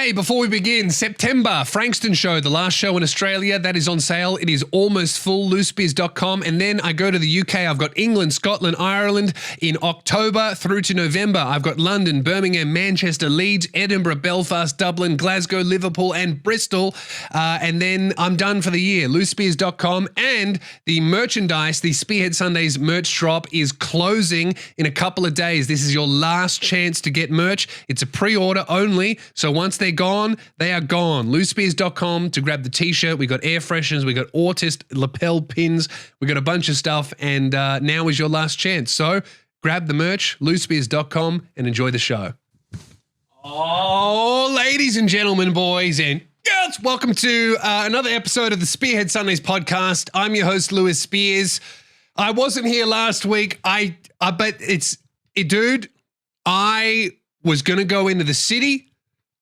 Hey, before we begin, September, Frankston show, the last show in Australia, that is on sale. It is almost full, loosebizz.com. And then I go to the UK. I've got England, Scotland, Ireland in October through to November. I've got London, Birmingham, Manchester, Leeds, Edinburgh, Belfast, Dublin, Glasgow, Liverpool, and Bristol. And then I'm done for the year, loosebizz.com. And the merchandise, the Spearhead Sundays merch shop is closing in a couple of days. This is your last chance to get merch. It's a pre-order only. So once they're gone, they are gone. loosebizz.com to grab the t-shirt. We got air fresheners, we got Autist lapel pins, we got a bunch of stuff, and now is your last chance. So grab the merch, loosebizz.com, and enjoy the show. Oh, ladies and gentlemen, boys and girls, welcome to another episode of the Spearhead Sundays podcast. I'm your host, Lewis Spears. I wasn't here last week. Dude, I was going to go into the city.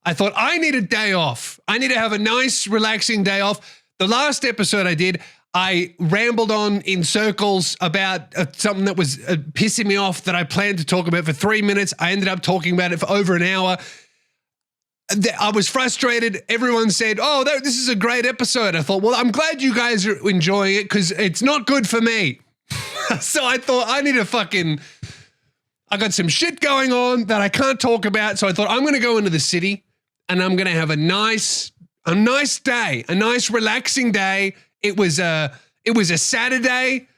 I thought I need a day off. I need to have a nice, relaxing day off. The last episode I did, I rambled on in circles about something that was pissing me off that I planned to talk about for 3 minutes. I ended up talking about it for over an hour. I was frustrated. Everyone said, oh, this is a great episode. I thought, well, I'm glad you guys are enjoying it because it's not good for me. So I thought I need I got some shit going on that I can't talk about. So I thought I'm going to go into the city and I'm going to have a nice day, a nice relaxing day. It was a Saturday.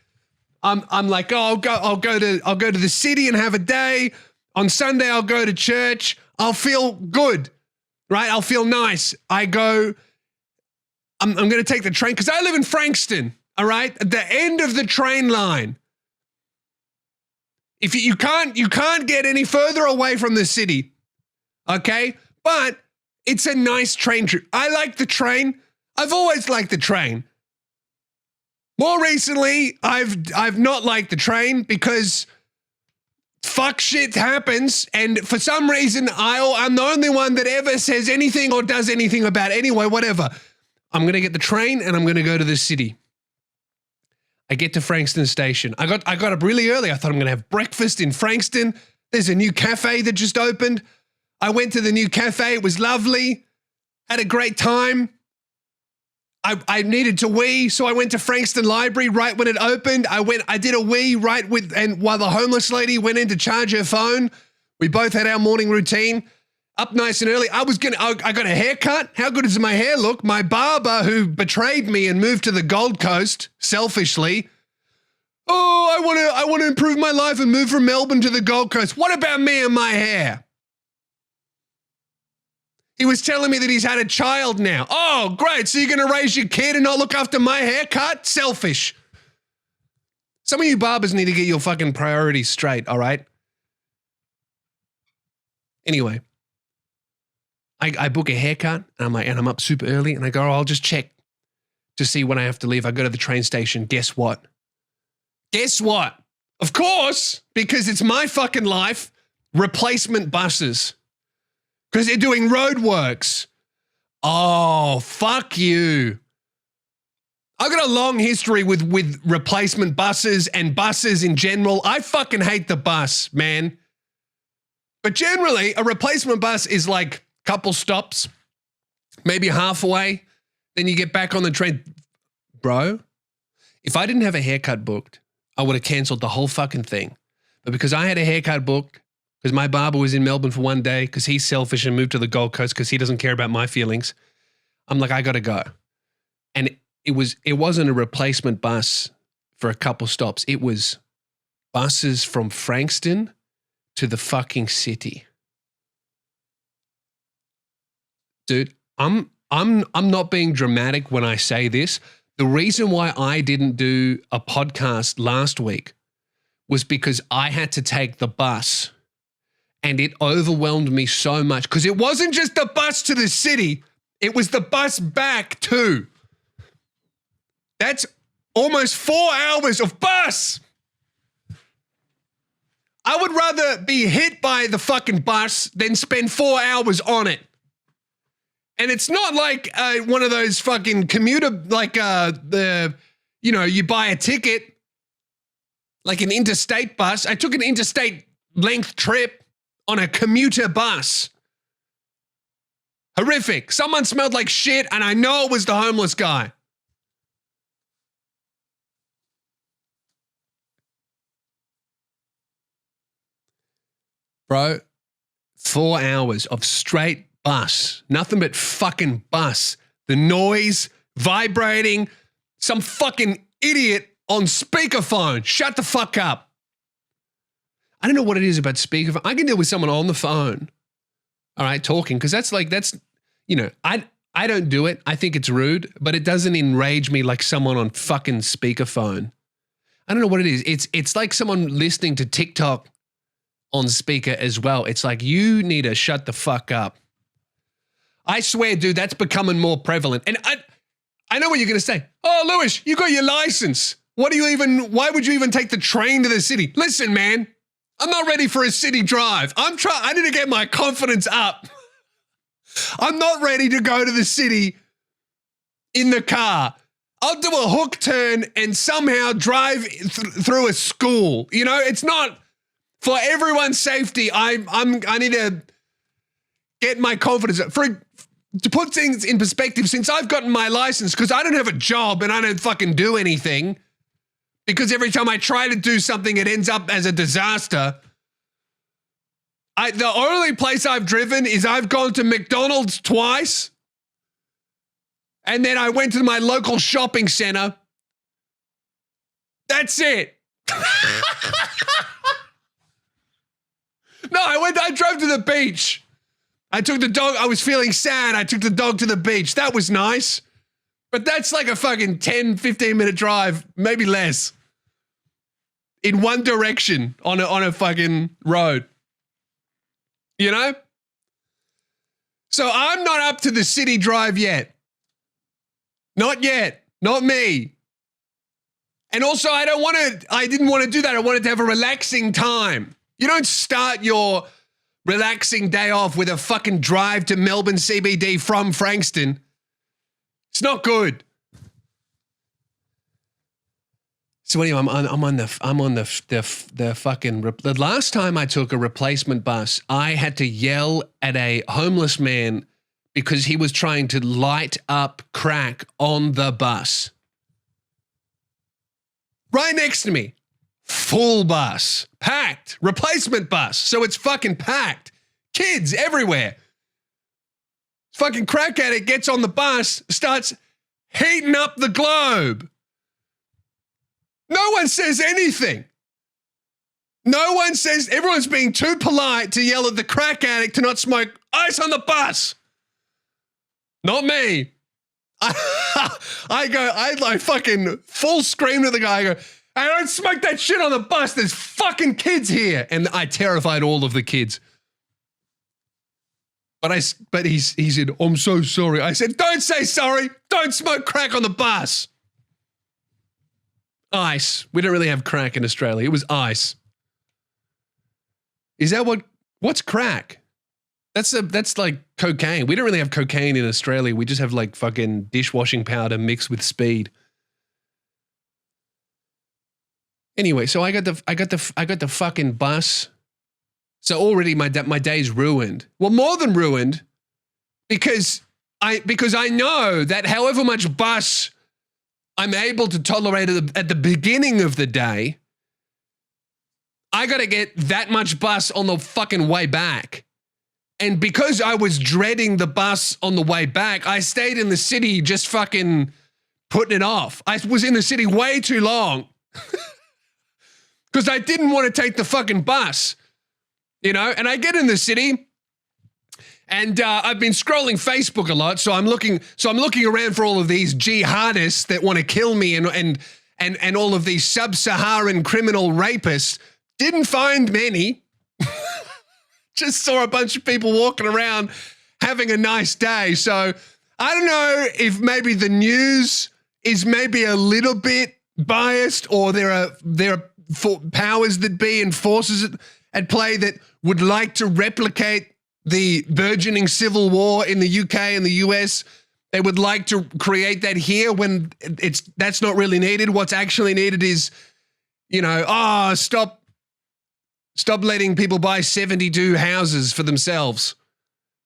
I'm like, oh, I'll go to the city and have a day. On Sunday, I'll go to church. I'll feel good, right? I'll feel nice. I'm going to take the train because I live in Frankston, all right? At the end of the train line. If you can't get any further away from the city, okay? But it's a nice train trip. I like the train. I've always liked the train. More recently, I've not liked the train because fuck shit happens, and for some reason I'm the only one that ever says anything or does anything about it. Anyway, whatever. I'm gonna get the train and I'm gonna go to the city. I get to Frankston station. I got up really early. I thought I'm going to have breakfast in Frankston. There's a new cafe that just opened. I went to the new cafe. It was lovely. Had a great time. I needed to wee, so I went to Frankston Library right when it opened. I did a wee and while the homeless lady went in to charge her phone. We both had our morning routine. Up nice and early. I got a haircut. How good does my hair look? My barber, who betrayed me and moved to the Gold Coast, selfishly. Oh, I want to improve my life and move from Melbourne to the Gold Coast. What about me and my hair? He was telling me that he's had a child now. Oh, great. So you're going to raise your kid and not look after my haircut? Selfish. Some of you barbers need to get your fucking priorities straight, all right? Anyway. I book a haircut and I'm up super early and I go, oh, I'll just check to see when I have to leave. I go to the train station. Guess what? Of course, because it's my fucking life, replacement buses. Because they're doing roadworks. Oh, fuck you. I've got a long history with replacement buses and buses in general. I fucking hate the bus, man. But generally, a replacement bus is like couple stops, maybe halfway, then you get back on the train. Bro, if I didn't have a haircut booked, I would have canceled the whole fucking thing. But because I had a haircut booked, because my barber was in Melbourne for one day, because he's selfish and moved to the Gold Coast because he doesn't care about my feelings, I'm like, I got to go. And it wasn't a replacement bus for a couple stops. It was buses from Frankston to the fucking city. Dude, I'm not being dramatic when I say this. The reason why I didn't do a podcast last week was because I had to take the bus and it overwhelmed me so much because it wasn't just the bus to the city, it was the bus back too. That's almost 4 hours of bus. I would rather be hit by the fucking bus than spend 4 hours on it. And it's not like one of those fucking commuter, like you buy a ticket, like an interstate bus. I took an interstate length trip on a commuter bus. Horrific. Someone smelled like shit, and I know it was the homeless guy. Bro, 4 hours of straight bus. Nothing but fucking bus. The noise, vibrating, some fucking idiot on speakerphone. Shut the fuck up. I don't know what it is about speakerphone. I can deal with someone on the phone, all right, talking, because that's, you know, I don't do it. I think it's rude, but it doesn't enrage me like someone on fucking speakerphone. I don't know what it is. It's like someone listening to TikTok on speaker as well. It's like, you need to shut the fuck up. I swear, dude, that's becoming more prevalent. And I know what you're going to say. Oh, Lewis, you got your license. Why would you even take the train to the city? Listen, man, I'm not ready for a city drive. I need to get my confidence up. I'm not ready to go to the city in the car. I'll do a hook turn and somehow drive through a school. You know, it's not for everyone's safety. I need to get my confidence up. To put things in perspective, since I've gotten my license, because I don't have a job and I don't fucking do anything, because every time I try to do something, it ends up as a disaster. The only place I've driven is I've gone to McDonald's twice, and then I went to my local shopping center. That's it. No, I drove to the beach. I took the dog. I was feeling sad. I took the dog to the beach. That was nice. But that's like a fucking 10, 15-minute drive, maybe less, in one direction on a fucking road. You know? So I'm not up to the city drive yet. Not yet. Not me. And also, I didn't want to do that. I wanted to have a relaxing time. You don't start your relaxing day off with a fucking drive to Melbourne CBD from Frankston. It's not good. So anyway, the last time I took a replacement bus, I had to yell at a homeless man because he was trying to light up crack on the bus. Right next to me. Full bus, packed, replacement bus. So it's fucking packed. Kids everywhere. Fucking crack addict gets on the bus, starts heating up the globe. No one says anything. No one says, everyone's being too polite to yell at the crack addict to not smoke ice on the bus. Not me. I fucking full scream to the guy. I go, I don't smoke that shit on the bus. There's fucking kids here. And I terrified all of the kids. But he said, I'm so sorry. I said, don't say sorry. Don't smoke crack on the bus. Ice. We don't really have crack in Australia. It was ice. Is that what's crack? That's like cocaine. We don't really have cocaine in Australia. We just have like fucking dishwashing powder mixed with speed. Anyway, so I got the fucking bus. So already my day's ruined. Well, more than ruined, because I know that however much bus I'm able to tolerate at the beginning of the day, I got to get that much bus on the fucking way back. And because I was dreading the bus on the way back, I stayed in the city just fucking putting it off. I was in the city way too long. Because I didn't want to take the fucking bus, you know? And I get in the city, and I've been scrolling Facebook a lot, so I'm looking around for all of these jihadists that want to kill me and all of these sub-Saharan criminal rapists. Didn't find many. Just saw a bunch of people walking around having a nice day. So I don't know if maybe the news is maybe a little bit biased, or there are powers that be and forces at play that would like to replicate the burgeoning civil war in the UK and the US. They would like to create that here when that's not really needed. What's actually needed is, stop letting people buy 72 houses for themselves,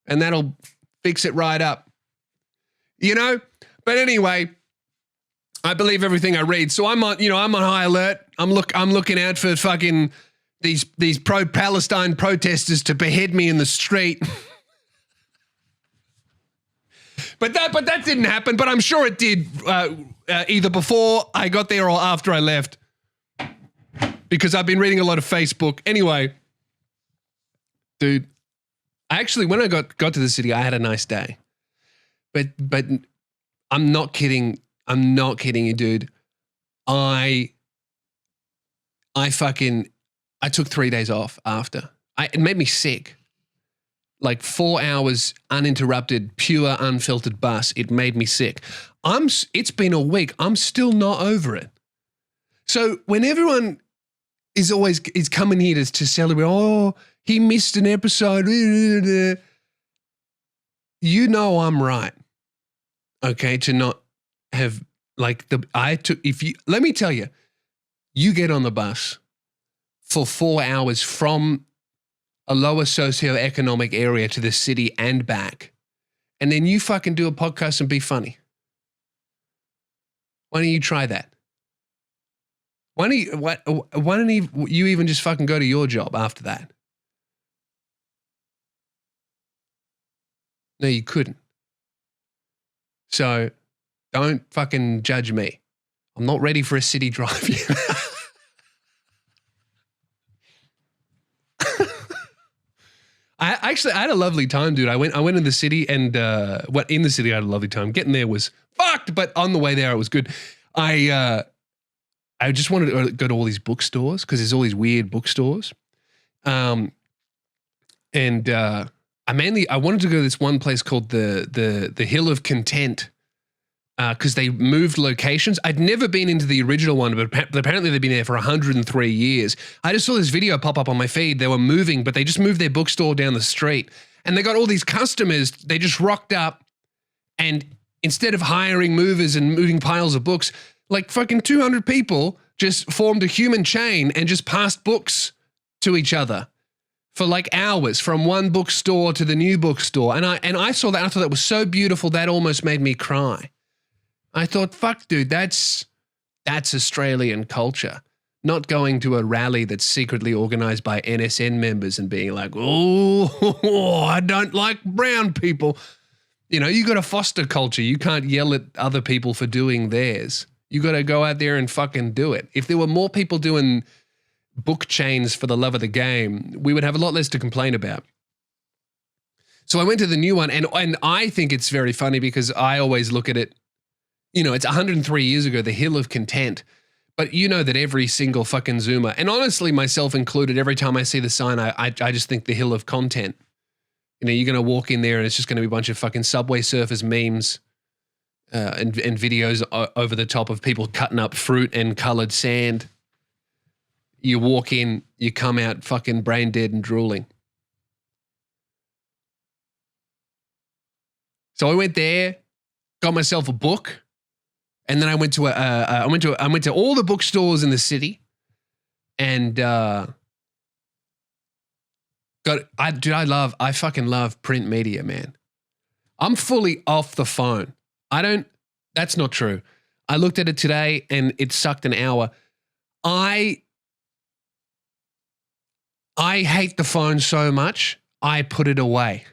and that'll fix it right up. You know? But anyway, I believe everything I read. So I'm on high alert. I'm looking out for fucking these pro-Palestine protesters to behead me in the street. But that didn't happen. But I'm sure it did either before I got there or after I left, because I've been reading a lot of Facebook. Anyway, dude, when I got to the city, I had a nice day. But I'm not kidding. I'm not kidding you, dude. I took 3 days off after. It made me sick. Like 4 hours uninterrupted, pure, unfiltered bus. It made me sick. It's been a week. I'm still not over it. So when everyone is coming here to celebrate, oh, he missed an episode. You know I'm right. Okay, to not have let me tell you, you get on the bus for 4 hours from a lower socioeconomic area to the city and back, and then you fucking do a podcast and be funny. Why don't you try that? Why don't you even just fucking go to your job after that? No, you couldn't. So don't fucking judge me. I'm not ready for a city drive yet. I had a lovely time, dude. I went in the city and in the city I had a lovely time. Getting there was fucked, but on the way there it was good. I just wanted to go to all these bookstores because there's all these weird bookstores. I wanted to go to this one place called the Hill of Content, because they moved locations. I'd never been into the original one, but apparently they've been there for 103 years. I just saw this video pop up on my feed. They were moving, but they just moved their bookstore down the street. And they got all these customers. They just rocked up, and instead of hiring movers and moving piles of books, like fucking 200 people just formed a human chain and just passed books to each other for like hours from one bookstore to the new bookstore. And I saw that. I thought that was so beautiful. That almost made me cry. I thought, fuck, dude, that's Australian culture. Not going to a rally that's secretly organized by NSN members and being like, oh, I don't like brown people. You know, you got to foster culture. You can't yell at other people for doing theirs. You got to go out there and fucking do it. If there were more people doing book chains for the love of the game, we would have a lot less to complain about. So I went to the new one, and I think it's very funny because I always look at it, you know, it's 103 years ago, the Hill of Content. But you know that every single fucking Zoomer, and honestly myself included, every time I see the sign, I just think the Hill of Content. You know, you're going to walk in there and it's just going to be a bunch of fucking Subway Surfers memes and videos over the top of people cutting up fruit and colored sand. You walk in, you come out fucking brain dead and drooling. So I went there, got myself a book. And then I went to I went to all the bookstores in the city, and I fucking love print media, man. I'm fully off the phone. That's not true. I looked at it today and it sucked an hour. I hate the phone so much, I put it away.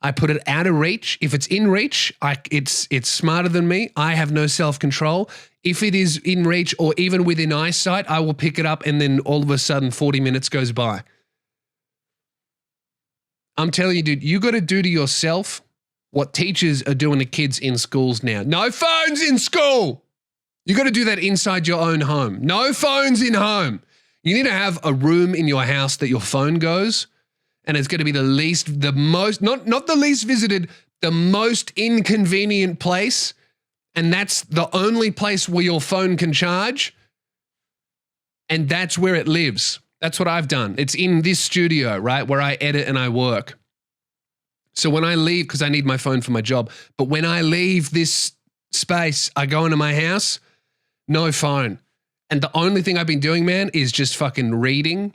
I put it out of reach. If it's in reach, it's smarter than me. I have no self-control. If it is in reach or even within eyesight, I will pick it up, and then all of a sudden 40 minutes goes by. I'm telling you, dude, you got to do to yourself what teachers are doing to kids in schools now. No phones in school. You got to do that inside your own home. No phones in home. You need to have a room in your house that your phone goes. And it's going to be the most, not the least visited, the most inconvenient place. And that's the only place where your phone can charge. And that's where it lives. That's what I've done. It's in this studio, right, where I edit and I work. So when I leave, because I need my phone for my job, but when I leave this space, I go into my house, no phone. And the only thing I've been doing, man, is just fucking reading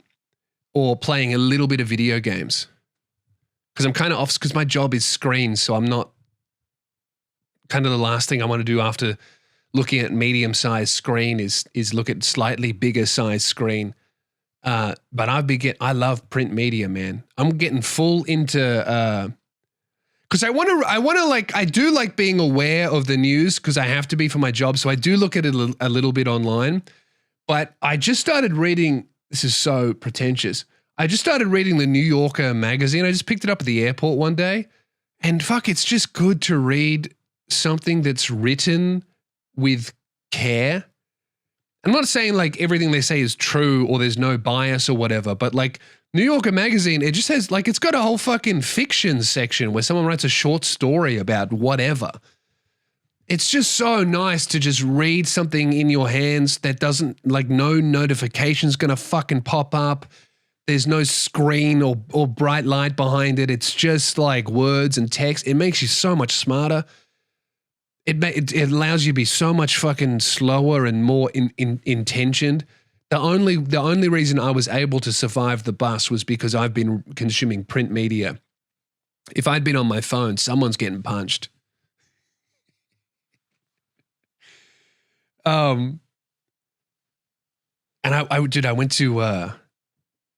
or playing a little bit of video games. because I'm kind of off, because my job is screen, so I'm not, kind of the last thing I want to do after looking at medium-sized screen is look at slightly bigger size screen. But I love print media, man. I'm getting full into, because I want to like, I do like being aware of the news because I have to be for my job. So I do look at it a little bit online, but I just started reading, this is so pretentious. I just started reading the New Yorker magazine. I just picked it up at the airport one day, and fuck, it's just good to read something that's written with care. I'm not saying like everything they say is true or there's no bias or whatever, but like New Yorker magazine, it just has like, it's got a whole fucking fiction section where someone writes a short story about whatever. It's just so nice to just read something in your hands that doesn't, like, no notification's gonna fucking pop up. There's no screen or bright light behind it. It's just like words and text. It makes you so much smarter. It allows you to be so much fucking slower and more intentioned. The only reason I was able to survive the bus was because I've been consuming print media. If I'd been on my phone, someone's getting punched. And I went to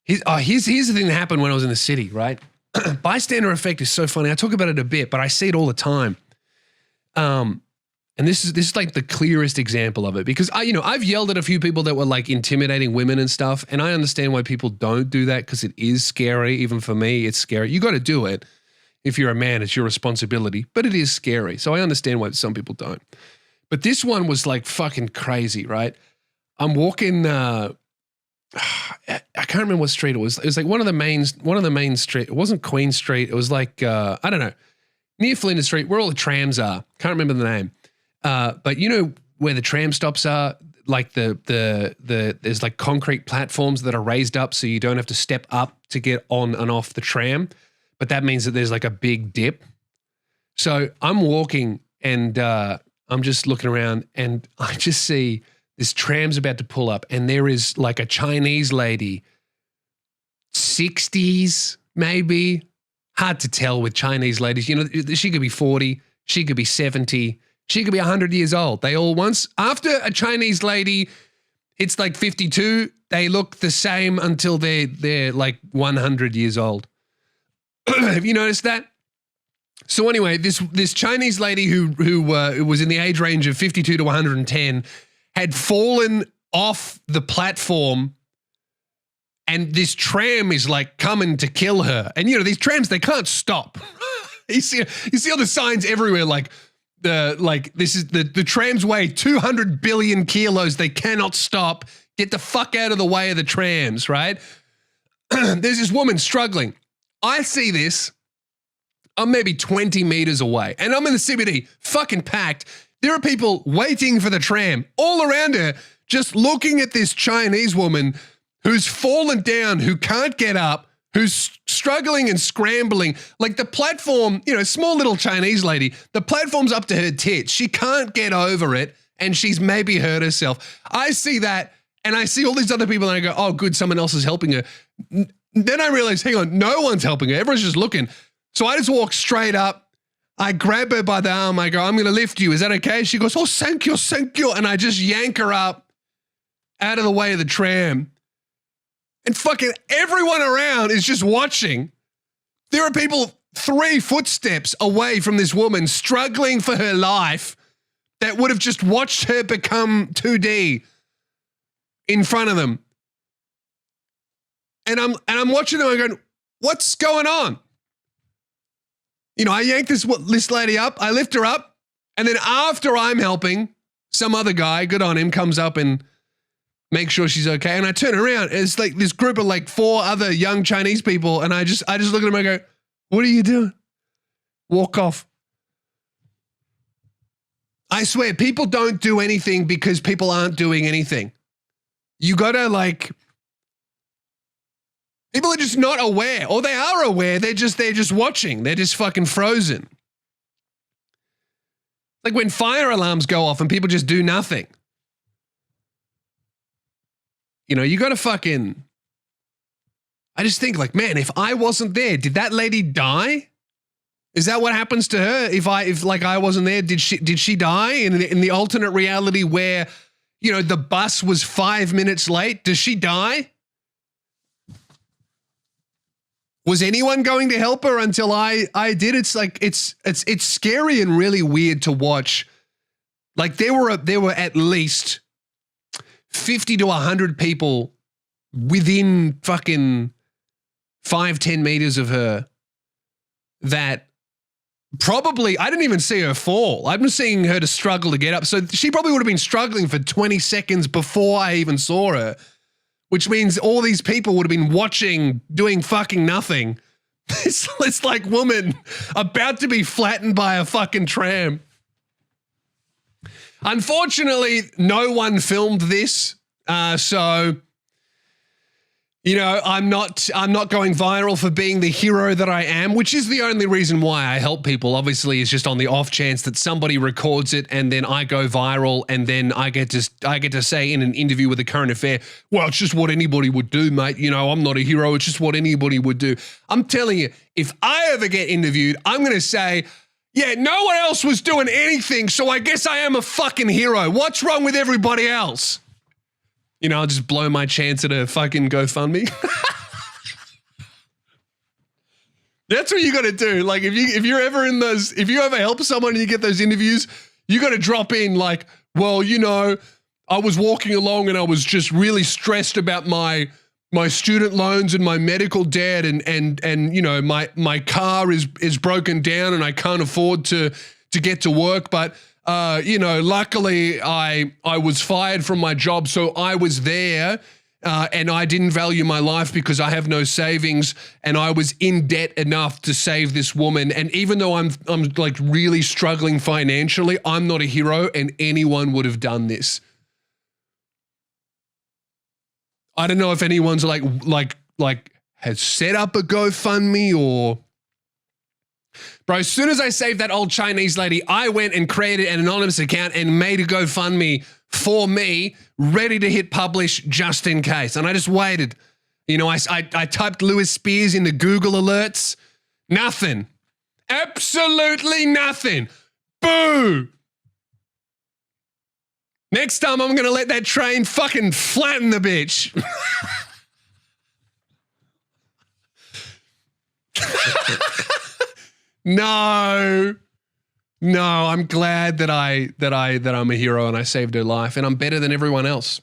here's the thing that happened when I was in the city, right? Bystander effect is so funny. I talk about it a bit, but I see it all the time. And this is like the clearest example of it, because I've yelled at a few people that were like intimidating women and stuff, and I understand why people don't do that, because it is scary. Even for me, it's scary. You got to do it. If you're a man, it's your responsibility, but it is scary. So I understand why some people don't. But this one was like fucking crazy, right? I'm walking, I can't remember what street it was. It was like one of the main street. It wasn't Queen Street. It was like, I don't know, near Flinders Street, where all the trams are. Can't remember the name. But you know where the tram stops are, like there's like concrete platforms that are raised up so you don't have to step up to get on and off the tram. But that means that there's like a big dip. So I'm walking and I'm just looking around, and I just see this tram's about to pull up, and there is like a Chinese lady, 60s maybe, hard to tell with Chinese ladies. You know, she could be 40, she could be 70, she could be 100 years old. They all after a Chinese lady, it's like 52, they look the same until they're like 100 years old. Have you noticed that? So anyway, this Chinese lady who was in the age range of 52 to 110 had fallen off the platform, and this tram is like coming to kill her. And you know, these trams, they can't stop. you see all the signs everywhere, like the trams weigh 200 billion kilos. They cannot stop. Get the fuck out of the way of the trams, right? There's this woman struggling. I see this. I'm maybe 20 meters away, and I'm in the CBD, fucking packed. There are people waiting for the tram all around her, just looking at this Chinese woman who's fallen down, who can't get up, who's struggling and scrambling. Like the platform, you know, small little Chinese lady, the platform's up to her tits. She can't get over it, and she's maybe hurt herself. I see that, and I see all these other people, and I go, oh, good, someone else is helping her. Then I realize, hang on, no one's helping her. Everyone's just looking. So I just walk straight up. I grab her by the arm. I go, I'm going to lift you. Is that okay? She goes, oh, thank you, thank you. And I just yank her up out of the way of the tram. And fucking everyone around is just watching. There are people 3 footsteps away from this woman struggling for her life that would have just watched her become 2D in front of them. And I'm watching them and going, what's going on? You know, I yank this lady up, I lift her up, and then after I'm helping, some other guy, good on him, comes up and makes sure she's okay. And I turn around, and it's like this group of like 4 other young Chinese people, and I just look at them and I go, what are you doing? Walk off. I swear, people don't do anything because people aren't doing anything. You gotta like... People are just not aware, or they are aware, they're just watching. They're just fucking frozen. Like when fire alarms go off and people just do nothing. You know, you got to fucking... I just think like, man, if I wasn't there, did that lady die? Is that what happens to her? If I wasn't there, did she die in the alternate reality where, you know, the bus was 5 minutes late? Does she die? Was anyone going to help her until I did? It's like, it's scary and really weird to watch. Like there were at least 50 to 100 people within fucking 5-10 meters of her that probably, I didn't even see her fall. I'm just seeing her to struggle to get up. So she probably would have been struggling for 20 seconds before I even saw her, which means all these people would have been watching, doing fucking nothing. It's like woman about to be flattened by a fucking tram. Unfortunately, no one filmed this. So, you know, I'm not going viral for being the hero that I am, which is the only reason why I help people. Obviously, is just on the off chance that somebody records it and then I go viral and then I get to say in an interview with a current affair, well, it's just what anybody would do, mate. You know, I'm not a hero. It's just what anybody would do. I'm telling you, if I ever get interviewed, I'm going to say, yeah, no one else was doing anything, so I guess I am a fucking hero. What's wrong with everybody else? You know, I'll just blow my chance at a fucking GoFundMe. That's what you got to do. Like if you ever help someone and you get those interviews, you got to drop in like, well, you know, I was walking along and I was just really stressed about my student loans and my medical debt and you know, my car is broken down and I can't afford to get to work, but you know, luckily I was fired from my job, so I was there and I didn't value my life because I have no savings and I was in debt enough to save this woman. And even though I'm like really struggling financially, I'm not a hero and anyone would have done this. I don't know if anyone's like has set up a GoFundMe or... Bro, as soon as I saved that old Chinese lady, I went and created an anonymous account and made a GoFundMe for me, ready to hit publish just in case. And I just waited. You know, I typed Lewis Spears into Google alerts. Nothing. Absolutely nothing. Boo! Next time I'm going to let that train fucking flatten the bitch. No, I'm glad that I'm a hero and I saved her life and I'm better than everyone else.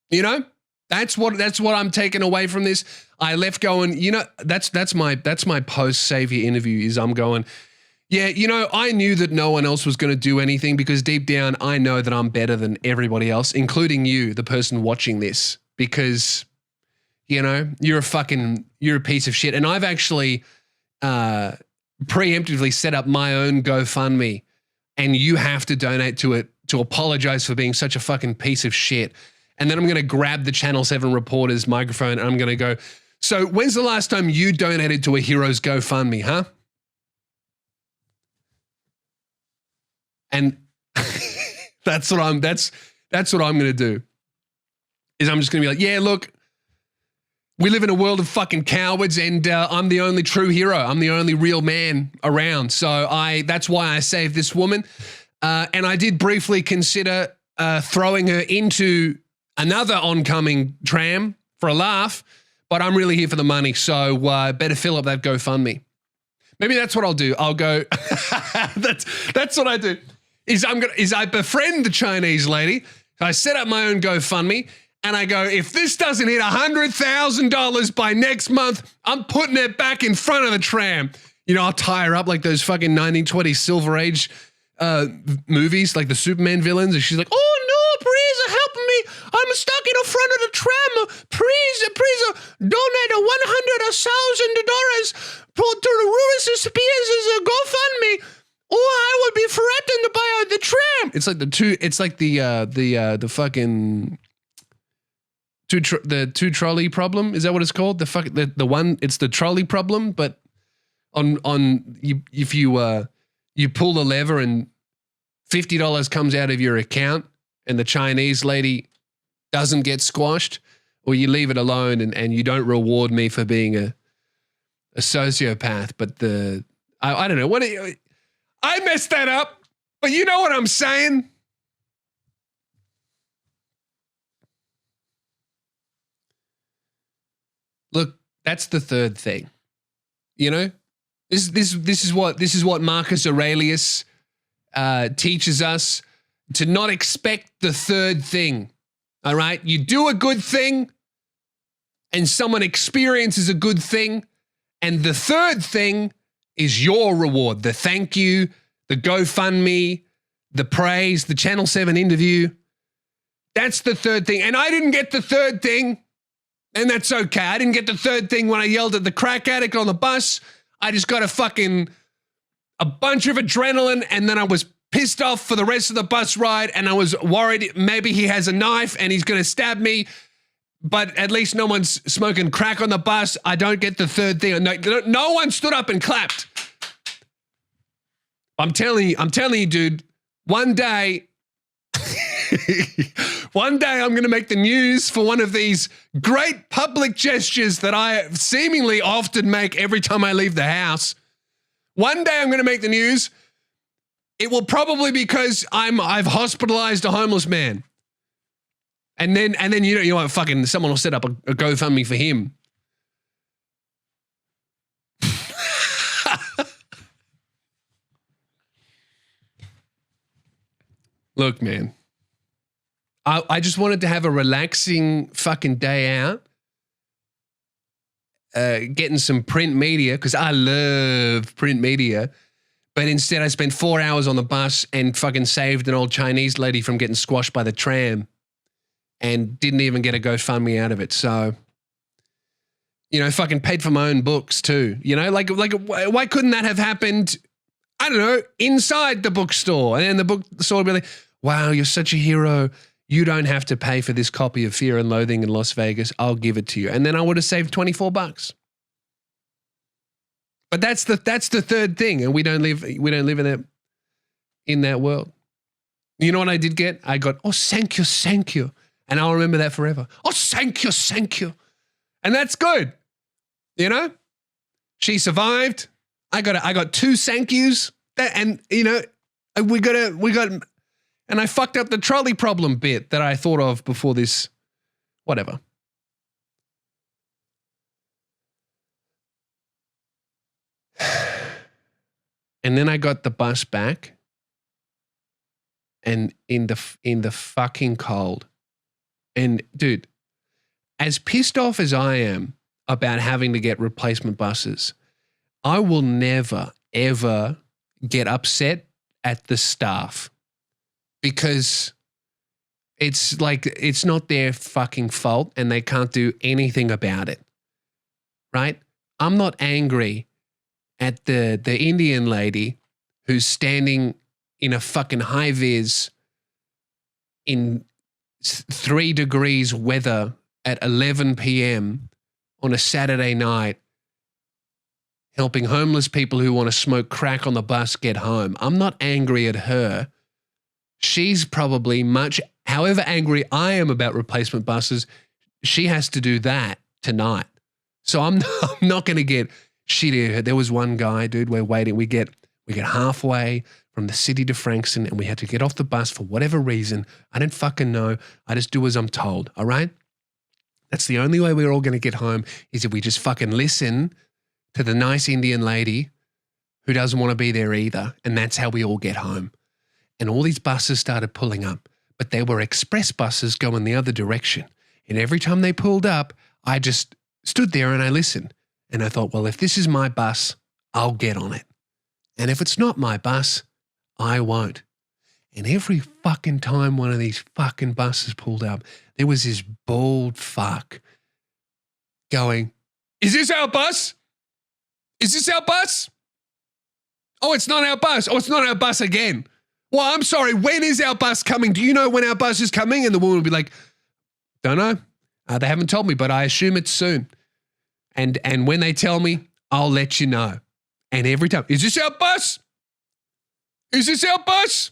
You know, that's what I'm taking away from this. I left going, you know, that's my post savior interview is I'm going, yeah, you know, I knew that no one else was going to do anything because deep down I know that I'm better than everybody else, including you, the person watching this, because, you know, you're a piece of shit. And I've actually preemptively set up my own GoFundMe and you have to donate to it to apologize for being such a fucking piece of shit. And then I'm going to grab the Channel 7 reporter's microphone and I'm going to go, so when's the last time you donated to a hero's GoFundMe, huh? And that's what I'm going to do is I'm just going to be like, yeah, look, we live in a world of fucking cowards and I'm the only true hero. I'm the only real man around. So that's why I saved this woman. And I did briefly consider throwing her into another oncoming tram for a laugh, but I'm really here for the money. So better fill up that GoFundMe. Maybe that's what I'll do. I'll go, that's what I do is I befriend the Chinese lady. I set up my own GoFundMe. And I go, if this doesn't hit $100,000 by next month, I'm putting it back in front of the tram. You know, I'll tie her up like those fucking 1920s Silver Age movies, like the Superman villains. And she's like, oh no, please help me. I'm stuck in the front of the tram. Please donate $100,000 to the Lewis Spears' GoFundMe. Or I will be threatened by the tram. It's like the fucking... the two trolley problem, is that what it's called? The one, it's the trolley problem, but if you pull the lever and $50 comes out of your account and the Chinese lady doesn't get squashed, or you leave it alone and you don't reward me for being a sociopath. But I don't know. I messed that up, but you know what I'm saying? Look, that's the third thing. You know? This is what Marcus Aurelius teaches us, to not expect the third thing. All right? You do a good thing and someone experiences a good thing, and the third thing is your reward. The thank you, the GoFundMe, the praise, the Channel 7 interview. That's the third thing. And I didn't get the third thing, and that's okay. I didn't get the third thing when I yelled at the crack addict on the bus. I just got a bunch of adrenaline, and then I was pissed off for the rest of the bus ride, and I was worried maybe he has a knife and he's going to stab me, but at least no one's smoking crack on the bus. I don't get the third thing. No one stood up and clapped. I'm telling you, dude, one day I'm going to make the news for one of these great public gestures that I seemingly often make every time I leave the house. One day I'm going to make the news. It will probably be because I've hospitalized a homeless man. And then you know what, fucking someone will set up a GoFundMe for him. Look, man. I just wanted to have a relaxing fucking day out. Getting some print media, because I love print media. But instead I spent 4 hours on the bus and fucking saved an old Chinese lady from getting squashed by the tram and didn't even get a GoFundMe out of it. So, you know, fucking paid for my own books too. You know, like why couldn't that have happened, I don't know, inside the bookstore? And then the bookstore would be like, wow, you're such a hero. You don't have to pay for this copy of Fear and Loathing in Las Vegas. I'll give it to you. And then I would have saved $24. But that's the third thing, and we don't live in that world. You know what I did get? I got, oh, thank you, and I'll remember that forever. Oh, thank you, and that's good. You know, she survived. I got 2 thank yous, and you know, we got, and I fucked up the trolley problem bit that I thought of before this, whatever. And then I got the bus back, and in the fucking cold. And dude, as pissed off as I am about having to get replacement buses, I will never, ever get upset at the staff, because it's like, it's not their fucking fault and they can't do anything about it. Right? I'm not angry at the Indian lady who's standing in a fucking high vis in 3 degrees weather at 11 p.m. on a Saturday night, helping homeless people who want to smoke crack on the bus get home. I'm not angry at her. She's probably however angry I am about replacement buses, she has to do that tonight. So I'm not going to get shitty. There was one guy, dude, we're waiting. We get halfway from the city to Frankston, and we had to get off the bus for whatever reason. I don't fucking know. I just do as I'm told, all right? That's the only way we're all going to get home, is if we just fucking listen to the nice Indian lady who doesn't want to be there either, and that's how we all get home. And all these buses started pulling up, but they were express buses going the other direction. And every time they pulled up, I just stood there and I listened. And I thought, well, if this is my bus, I'll get on it. And if it's not my bus, I won't. And every fucking time one of these fucking buses pulled up, there was this bald fuck going, is this our bus? Is this our bus? Oh, it's not our bus. Oh, it's not our bus again. Well, I'm sorry, when is our bus coming? Do you know when our bus is coming? And the woman would be like, don't know. They haven't told me, but I assume it's soon. And when they tell me, I'll let you know. And every time, is this our bus? Is this our bus?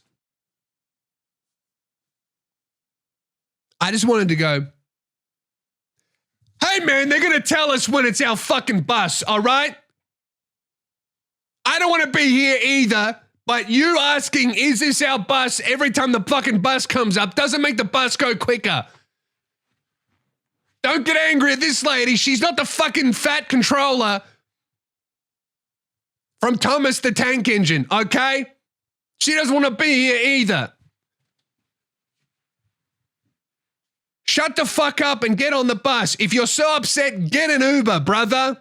I just wanted to go, Hey, man, they're going to tell us when it's our fucking bus, all right? I don't want to be here either, but you asking, is this our bus, every time the fucking bus comes up doesn't make the bus go quicker. Don't get angry at this lady. She's not the fucking fat controller from Thomas the Tank Engine, okay? She doesn't want to be here either. Shut the fuck up and get on the bus. If you're so upset, get an Uber, brother.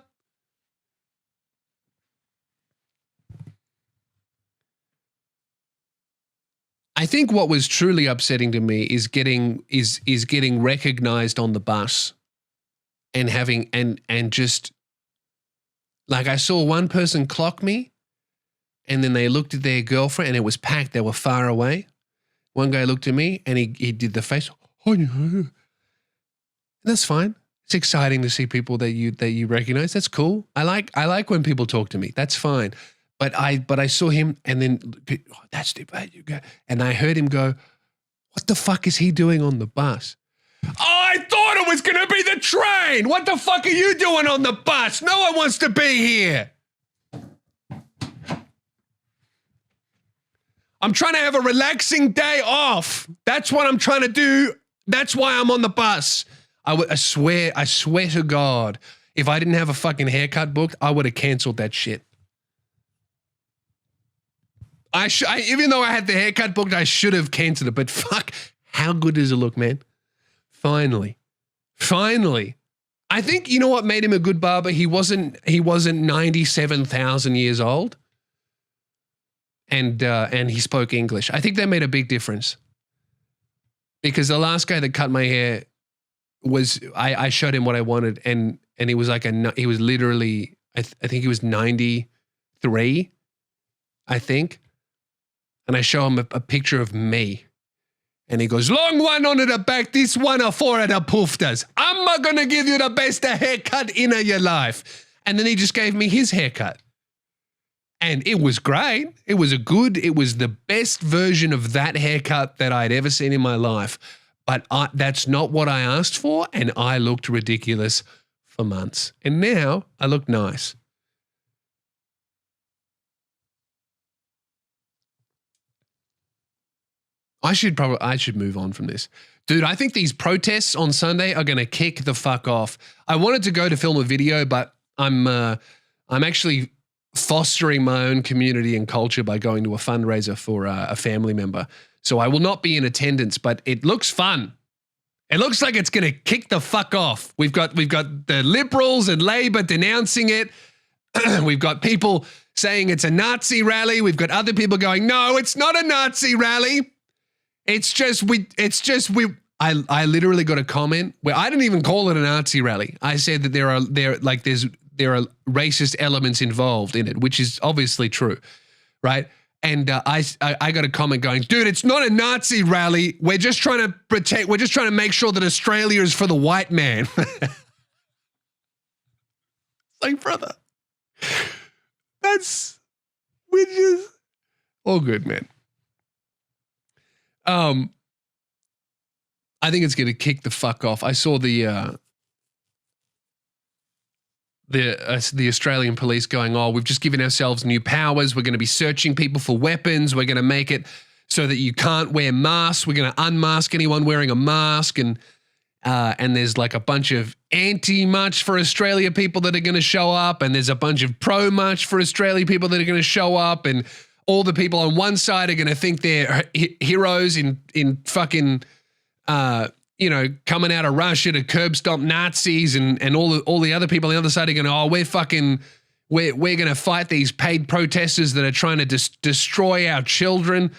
I think what was truly upsetting to me is getting recognized on the bus and having and just like I saw one person clock me and then they looked at their girlfriend and it was packed. They were far away. One guy looked at me and he did the face. And that's fine. It's exciting to see people that you recognize. That's cool. I like when people talk to me. That's fine. But I saw him and then that's the bad you go. And I heard him go, what the fuck is he doing on the bus? Oh, I thought it was gonna be the train. What the fuck are you doing on the bus? No one wants to be here. I'm trying to have a relaxing day off. That's what I'm trying to do. That's why I'm on the bus. I swear to God, if I didn't have a fucking haircut booked, I would have canceled that shit. Even though I had the haircut booked, I should have canceled it. But fuck, how good does it look, man? Finally. I think you know what made him a good barber. He wasn't 97,000 years old, and he spoke English. I think that made a big difference. Because the last guy that cut my hair was I showed him what I wanted, and he was like he was literally I think he was 93, I think. And I show him a picture of me. And he goes, long one on the back, this one or four of the pooftas. I'm not going to give you the best haircut in your life. And then he just gave me his haircut. And it was great. It was the best version of that haircut that I'd ever seen in my life. But that's not what I asked for. And I looked ridiculous for months. And now I look nice. I should move on from this. Dude, I think these protests on Sunday are going to kick the fuck off. I wanted to go to film a video, but I'm actually fostering my own community and culture by going to a fundraiser for a family member. So I will not be in attendance, but it looks fun. It looks like it's going to kick the fuck off. We've got the Liberals and Labor denouncing it. We've got people saying it's a Nazi rally. We've got other people going, no, it's not a Nazi rally. I literally got a comment where I didn't even call it a Nazi rally. I said that there are racist elements involved in it, which is obviously true, right? And I got a comment going, dude, it's not a Nazi rally. We're just trying to make sure that Australia is for the white man. Like, brother, we're just all good, man. I think it's going to kick the fuck off. I saw the Australian police going, oh, we've just given ourselves new powers. We're going to be searching people for weapons. We're going to make it so that you can't wear masks. We're going to unmask anyone wearing a mask. And there's like a bunch of anti-March for Australia people that are going to show up. And there's a bunch of pro-March for Australia people that are going to show up. And all the people on one side are going to think they're heroes in fucking, coming out of Russia to curb stomp Nazis, and all the other people on the other side are going to, oh, we're going to fight these paid protesters that are trying to destroy our children,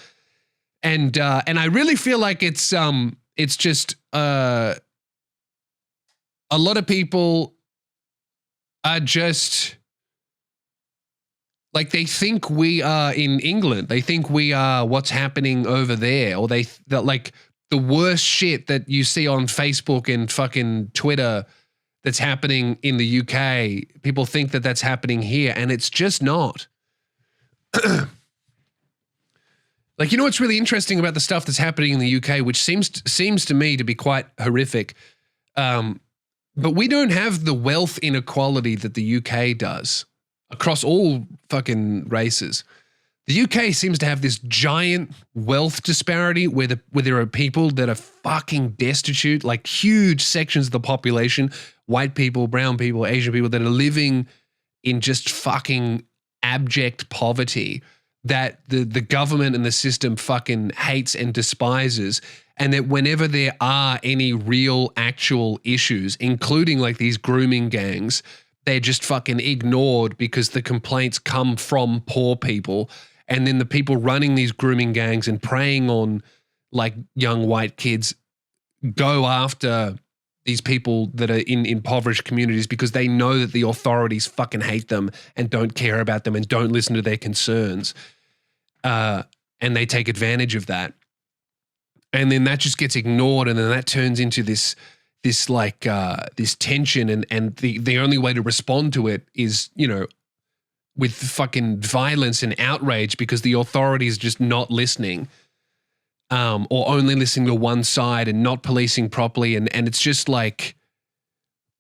and I really feel like it's just a lot of people are just. Like, they think we are in England. They think we are what's happening over there. Or that like the worst shit that you see on Facebook and fucking Twitter that's happening in the UK. People think that that's happening here, and it's just not. Like, you know what's really interesting about the stuff that's happening in the UK, which seems to me to be quite horrific. But we don't have the wealth inequality that the UK does across all fucking races. The UK seems to have this giant wealth disparity where there are people that are fucking destitute, like huge sections of the population, white people, brown people, Asian people, that are living in just fucking abject poverty that the government and the system fucking hates and despises. And that whenever there are any real actual issues, including like these grooming gangs, they're just fucking ignored because the complaints come from poor people. And then the people running these grooming gangs and preying on like young white kids go after these people that are in impoverished communities because they know that the authorities fucking hate them and don't care about them and don't listen to their concerns. And they take advantage of that. And then that just gets ignored, and then that turns into this tension, and the only way to respond to it is, you know, with fucking violence and outrage because the authorities just not listening, or only listening to one side and not policing properly, and it's just like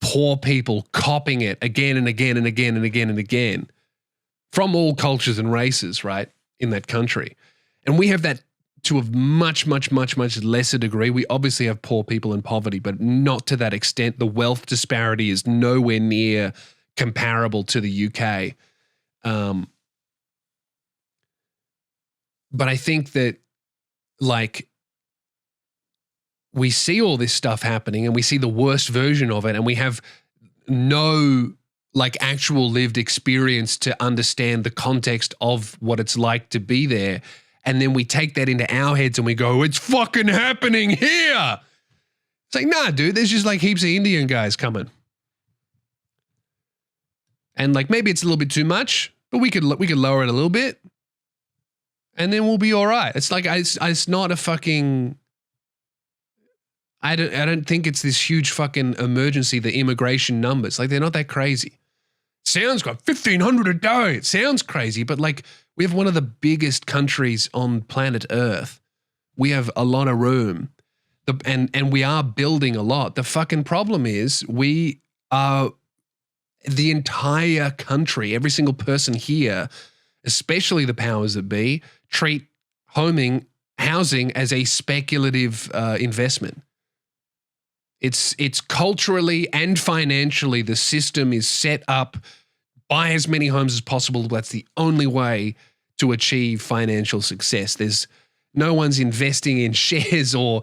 poor people copping it again and again and again and again and again from all cultures and races, right, in that country. And we have that to a much, much, much, much lesser degree. We obviously have poor people in poverty, but not to that extent. The wealth disparity is nowhere near comparable to the UK. But I think that, like, we see all this stuff happening and we see the worst version of it, and we have no like actual lived experience to understand the context of what it's like to be there. And then we take that into our heads and we go, it's fucking happening here. It's like, nah, dude, there's just like heaps of Indian guys coming. And like, maybe it's a little bit too much, but we could lower it a little bit and then we'll be all right. It's like, it's not a fucking, I don't think it's this huge fucking emergency, the immigration numbers. Like, they're not that crazy. Sounds like 1,500 a day. It sounds crazy, but like, we have one of the biggest countries on planet Earth. We have a lot of room. And we are building a lot. The fucking problem is we are, the entire country, every single person here, especially the powers that be, treat housing as a speculative investment. It's culturally and financially, the system is set up, buy as many homes as possible. That's the only way to achieve financial success. There's no one's investing in shares or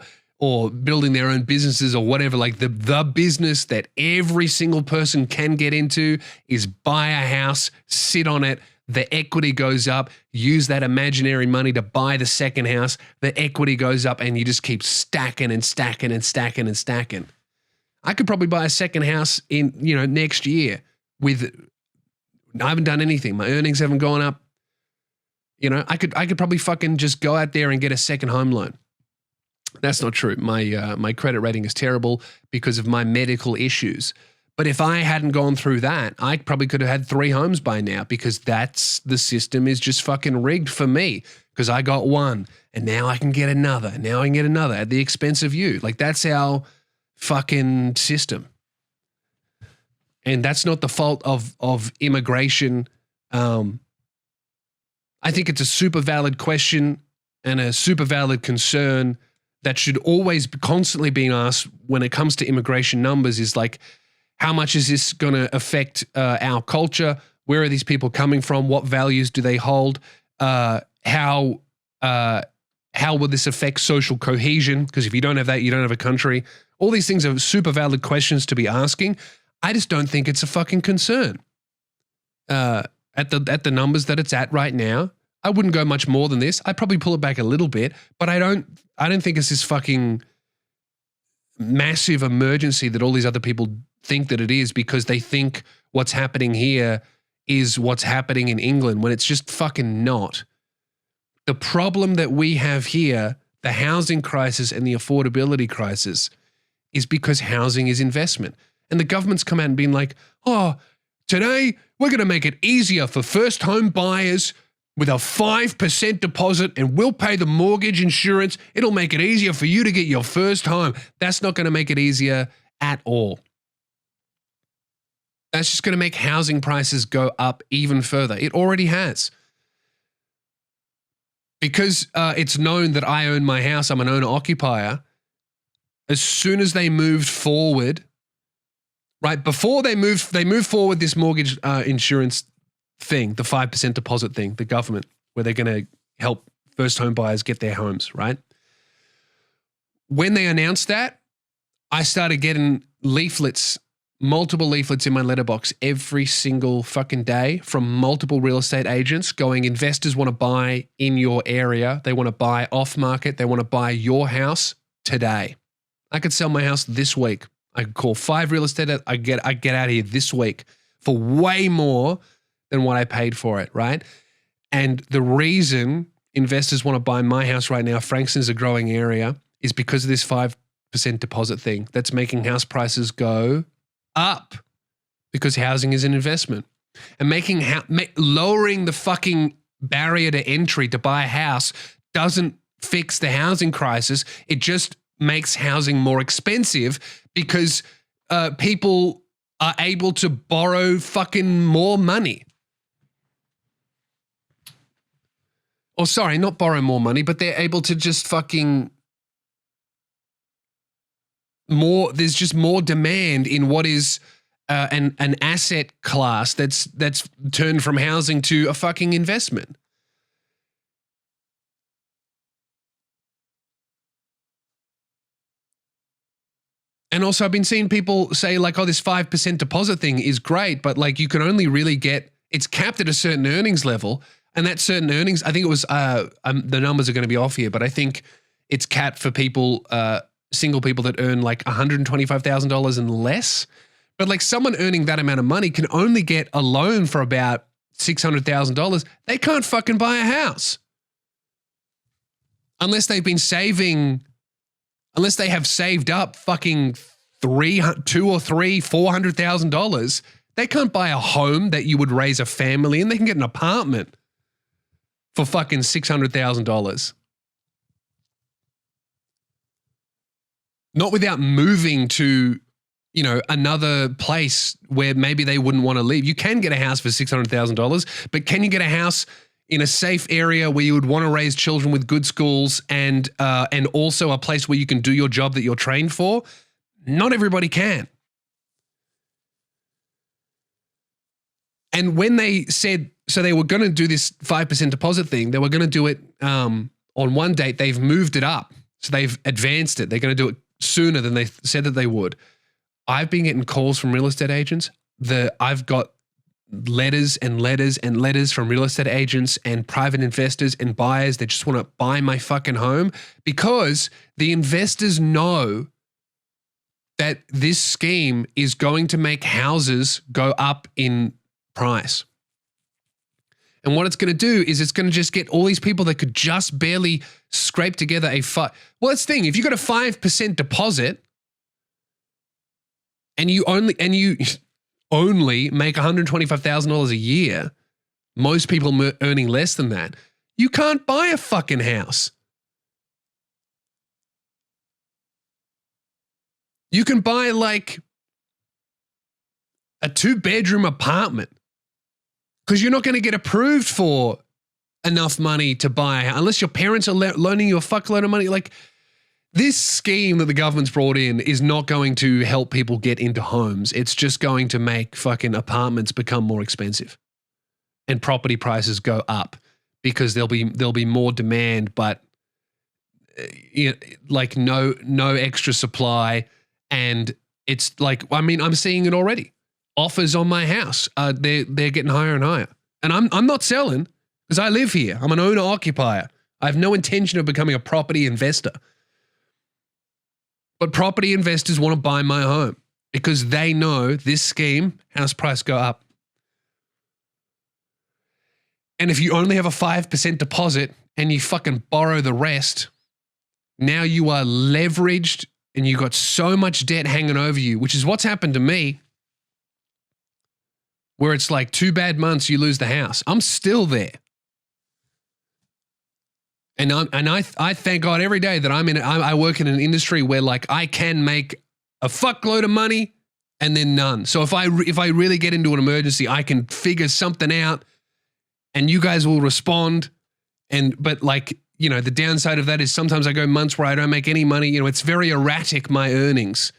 building their own businesses or whatever. Like the business that every single person can get into is buy a house, sit on it, the equity goes up, use that imaginary money to buy the second house, the equity goes up, and you just keep stacking and stacking and stacking and stacking. I could probably buy a second house in, next year I haven't done anything. My earnings haven't gone up. I could probably fucking just go out there and get a second home loan. That's not true. My credit rating is terrible because of my medical issues. But if I hadn't gone through that, I probably could have had 3 homes by now, because the system is just fucking rigged for me, because I got one and now I can get another and now I can get another at the expense of you. Like, that's our fucking system. And that's not the fault of immigration. I think it's a super valid question and a super valid concern that should always be constantly being asked when it comes to immigration numbers, is like, how much is this going to affect our culture? Where are these people coming from? What values do they hold? How will this affect social cohesion? Because if you don't have that, you don't have a country. All these things are super valid questions to be asking. I just don't think it's a fucking concern. At the numbers that it's at right now, I wouldn't go much more than this. I'd probably pull it back a little bit, but I don't think it's this fucking massive emergency that all these other people think that it is, because they think what's happening here is what's happening in England, when it's just fucking not. The problem that we have here, the housing crisis and the affordability crisis, is because housing is investment. And the government's come out and been like, oh, today we're going to make it easier for first home buyers with a 5% deposit, and we'll pay the mortgage insurance. It'll make it easier for you to get your first home. That's not going to make it easier at all. That's just going to make housing prices go up even further. It already has. Because it's known that I own my house, I'm an owner-occupier, as soon as they moved forward, right, before they moved forward this mortgage insurance thing, the 5% deposit thing, the government, where they're going to help first home buyers get their homes, right? When they announced that, I started getting leaflets, multiple leaflets in my letterbox every single fucking day from multiple real estate agents going, investors want to buy in your area. They want to buy off market. They want to buy your house today. I could sell my house this week. I could call 5 real estate. I get out of here this week for way more than what I paid for it, right? And the reason investors want to buy my house right now, Frankston is a growing area, is because of this 5% deposit thing that's making house prices go up, because housing is an investment. And lowering the fucking barrier to entry to buy a house doesn't fix the housing crisis. It just makes housing more expensive because people are able to borrow fucking more money. Or sorry, not borrow more money, but they're able to just fucking there's just more demand in what is an asset class that's turned from housing to a fucking investment. And also I've been seeing people say like, oh, this 5% deposit thing is great, but like you can only really it's capped at a certain earnings level, and that certain earnings, I think it was, the numbers are going to be off here, but I think it's capped for people, single people that earn like $125,000 and less. But like someone earning that amount of money can only get a loan for about $600,000. They can't fucking buy a house. Unless they have saved up fucking $400,000. They can't buy a home that you would raise a family in. They can get an apartment for fucking $600,000. Not without moving to, another place where maybe they wouldn't want to live. You can get a house for $600,000, but can you get a house in a safe area where you would want to raise children with good schools and also a place where you can do your job that you're trained for? Not everybody can. And when they said, so they were going to do this 5% deposit thing, they were going to do it on one date. They've moved it up. So they've advanced it. They're going to do it sooner than they said that they would. I've been getting calls from real estate agents. I've got letters and letters and letters from real estate agents and private investors and buyers that just want to buy my fucking home because the investors know that this scheme is going to make houses go up in price. And what it's going to do is it's going to just get all these people that could just barely scrape together well, it's the thing, if you got a 5% deposit and you only make $125,000 a year, most people earning less than that, you can't buy a fucking house. You can buy like a 2-bedroom apartment because you're not going to get approved for enough money to buy a house unless your parents are loaning you a fuckload of money. Like, this scheme that the government's brought in is not going to help people get into homes. It's just going to make fucking apartments become more expensive and property prices go up because there'll be more demand, but like no extra supply. And it's like, I mean, I'm seeing it already. Offers on my house, they're getting higher and higher. And I'm not selling because I live here. I'm an owner-occupier. I have no intention of becoming a property investor. But property investors want to buy my home because they know this scheme, house price go up. And if you only have a 5% deposit and you fucking borrow the rest, now you are leveraged and you got so much debt hanging over you, which is what's happened to me, where it's like 2 bad months, you lose the house. I'm still there. And I thank God every day that I work in an industry where like I can make a fuckload of money and then none. So if I really get into an emergency, I can figure something out and you guys will respond. But like, you know, the downside of that is sometimes I go months where I don't make any money. You know, it's very erratic, my earnings.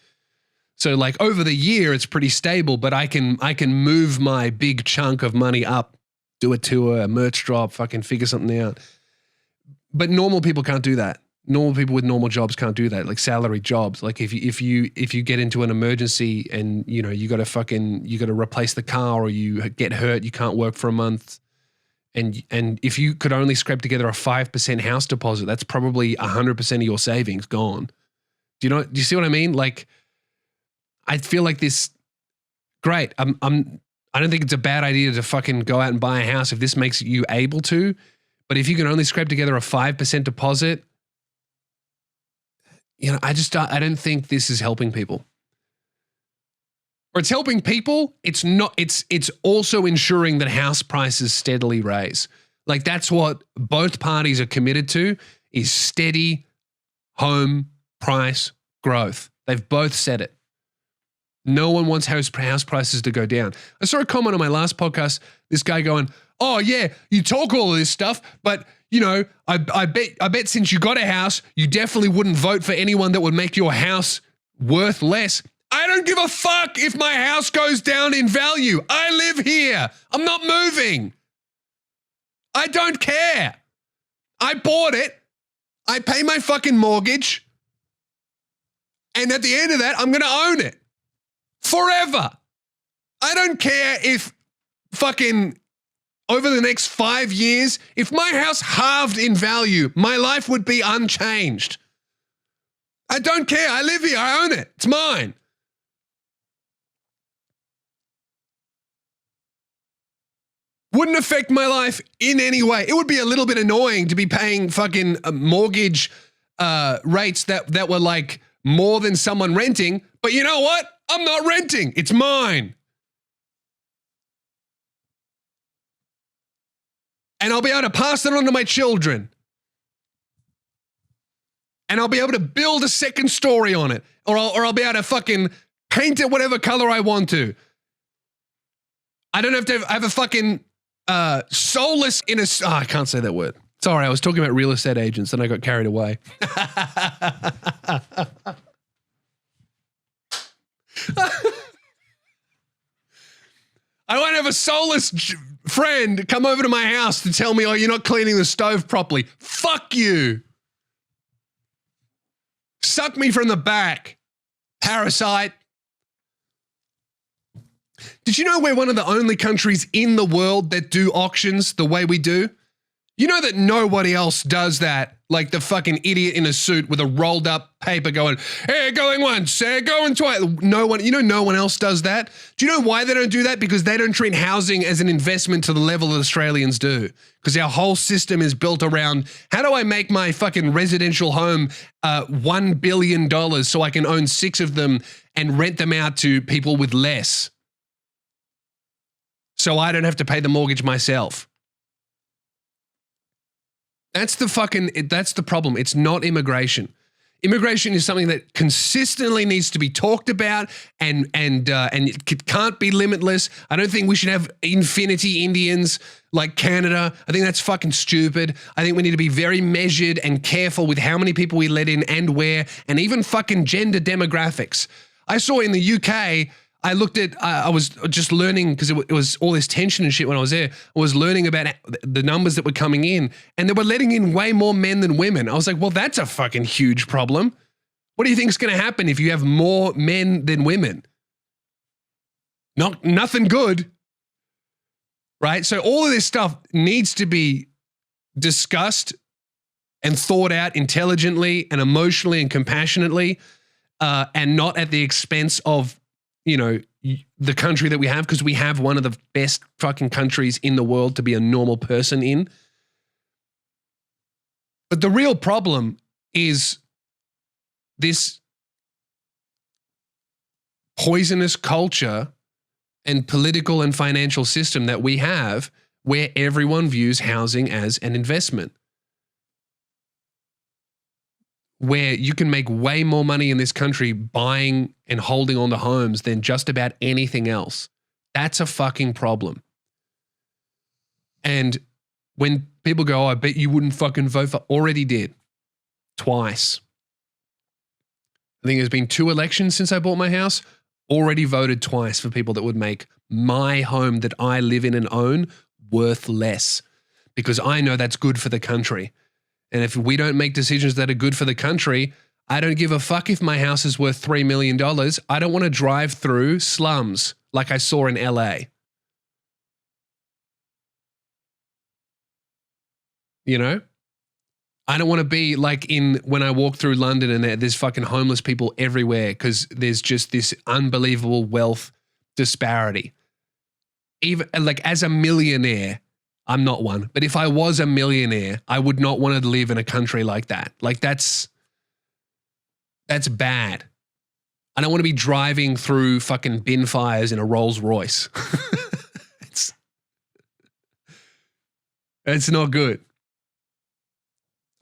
So like over the year, it's pretty stable, but I can move my big chunk of money up, do a tour, a merch drop, fucking figure something out. But normal people can't do that. Normal people with normal jobs can't do that, like salaried jobs. Like if you get into an emergency and you know you got to replace the car or you get hurt, you can't work for a month, and if you could only scrape together a 5% house deposit, that's probably 100% of your savings gone. Do you see what I mean? Like, I feel like this. Great. I don't think it's a bad idea to fucking go out and buy a house if this makes you able to, but if you can only scrape together a 5% deposit. You know, I don't think this is helping people. Or it's helping people. It's not, it's also ensuring that house prices steadily raise. Like that's what both parties are committed to, is steady home price growth. They've both said it. No one wants house prices to go down. I saw a comment on my last podcast, this guy going, oh yeah, you talk all of this stuff, but you know, I bet since you got a house, you definitely wouldn't vote for anyone that would make your house worth less. I don't give a fuck if my house goes down in value. I live here. I'm not moving. I don't care. I bought it. I pay my fucking mortgage. And at the end of that, I'm going to own it. Forever. I don't care if fucking over the next 5 years, if my house halved in value, my life would be unchanged. I don't care. I live here. I own it. It's mine. Wouldn't affect my life in any way. It would be a little bit annoying to be paying fucking mortgage rates that were like more than someone renting. But you know what? I'm not renting. It's mine. And I'll be able to pass it on to my children. And I'll be able to build a second story on it. Or I'll be able to fucking paint it whatever color I want to. I don't have to have a fucking soulless in a... Oh, I can't say that word. Sorry, I was talking about real estate agents and I got carried away. I won't have a soulless friend come over to my house to tell me, oh, you're not cleaning the stove properly. Fuck you. Suck me from the back, parasite. Did you know we're one of the only countries in the world that do auctions the way we do? You know that nobody else does that, like the fucking idiot in a suit with a rolled up paper going, hey, going once, going twice. No one else does that. Do you know why they don't do that? Because they don't treat housing as an investment to the level that Australians do. Because our whole system is built around, how do I make my fucking residential home $1 billion so I can own 6 of them and rent them out to people with less? So I don't have to pay the mortgage myself. That's the problem. It's not immigration. Immigration is something that consistently needs to be talked about and it can't be limitless. I don't think we should have infinity Indians like Canada. I think that's fucking stupid. I think we need to be very measured and careful with how many people we let in and where, and even fucking gender demographics. I saw in the UK, I looked at, I was just learning because it was all this tension and shit when I was there. I was learning about the numbers that were coming in and they were letting in way more men than women. I was like, well, that's a fucking huge problem. What do you think is going to happen if you have more men than women? Nothing good, right? So all of this stuff needs to be discussed and thought out intelligently and emotionally and compassionately and not at the expense of the country that we have, because we have one of the best fucking countries in the world to be a normal person in. But the real problem is this poisonous culture and political and financial system that we have where everyone views housing as an investment. where you can make way more money in this country buying and holding on to homes than just about anything else. That's a fucking problem. And when people go, oh, I bet you wouldn't fucking vote for, already did. Twice. I think there's been 2 elections since I bought my house. Already voted twice for people that would make my home that I live in and own worth less. Because I know that's good for the country. And if we don't make decisions that are good for the country, I don't give a fuck if my house is worth $3 million. I don't want to drive through slums like I saw in LA. You know? I don't want to be like when I walk through London and there's fucking homeless people everywhere because there's just this unbelievable wealth disparity. Even like as a millionaire, I'm not one, but if I was a millionaire, I would not want to live in a country like that. Like that's bad. I don't want to be driving through fucking bin fires in a Rolls Royce. It's not good.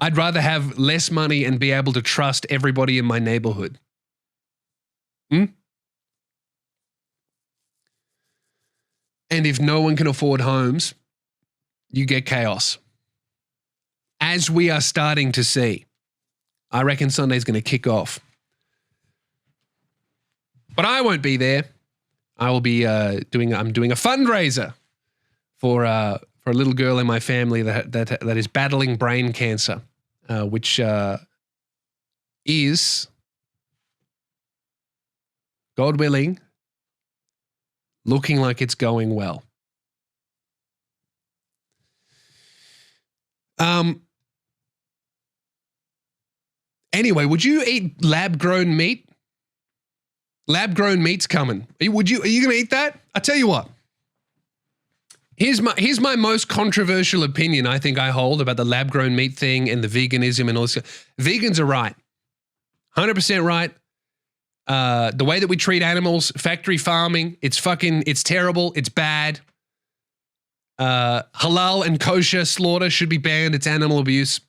I'd rather have less money and be able to trust everybody in my neighborhood. And if no one can afford homes, you get chaos. As we are starting to see. I reckon Sunday's going to kick off. But I won't be there. I will be doing a fundraiser for a little girl in my family that is battling brain cancer, which is, God willing, looking like it's going well. Anyway, would you eat lab-grown meat? Lab-grown meat's coming. Are you going to eat that? I tell you what. Here's my most controversial opinion I think I hold about the lab-grown meat thing and the veganism and all this. Vegans are right. 100% right. The way that we treat animals, factory farming, it's terrible. It's bad. Halal and kosher slaughter should be banned. It's animal abuse.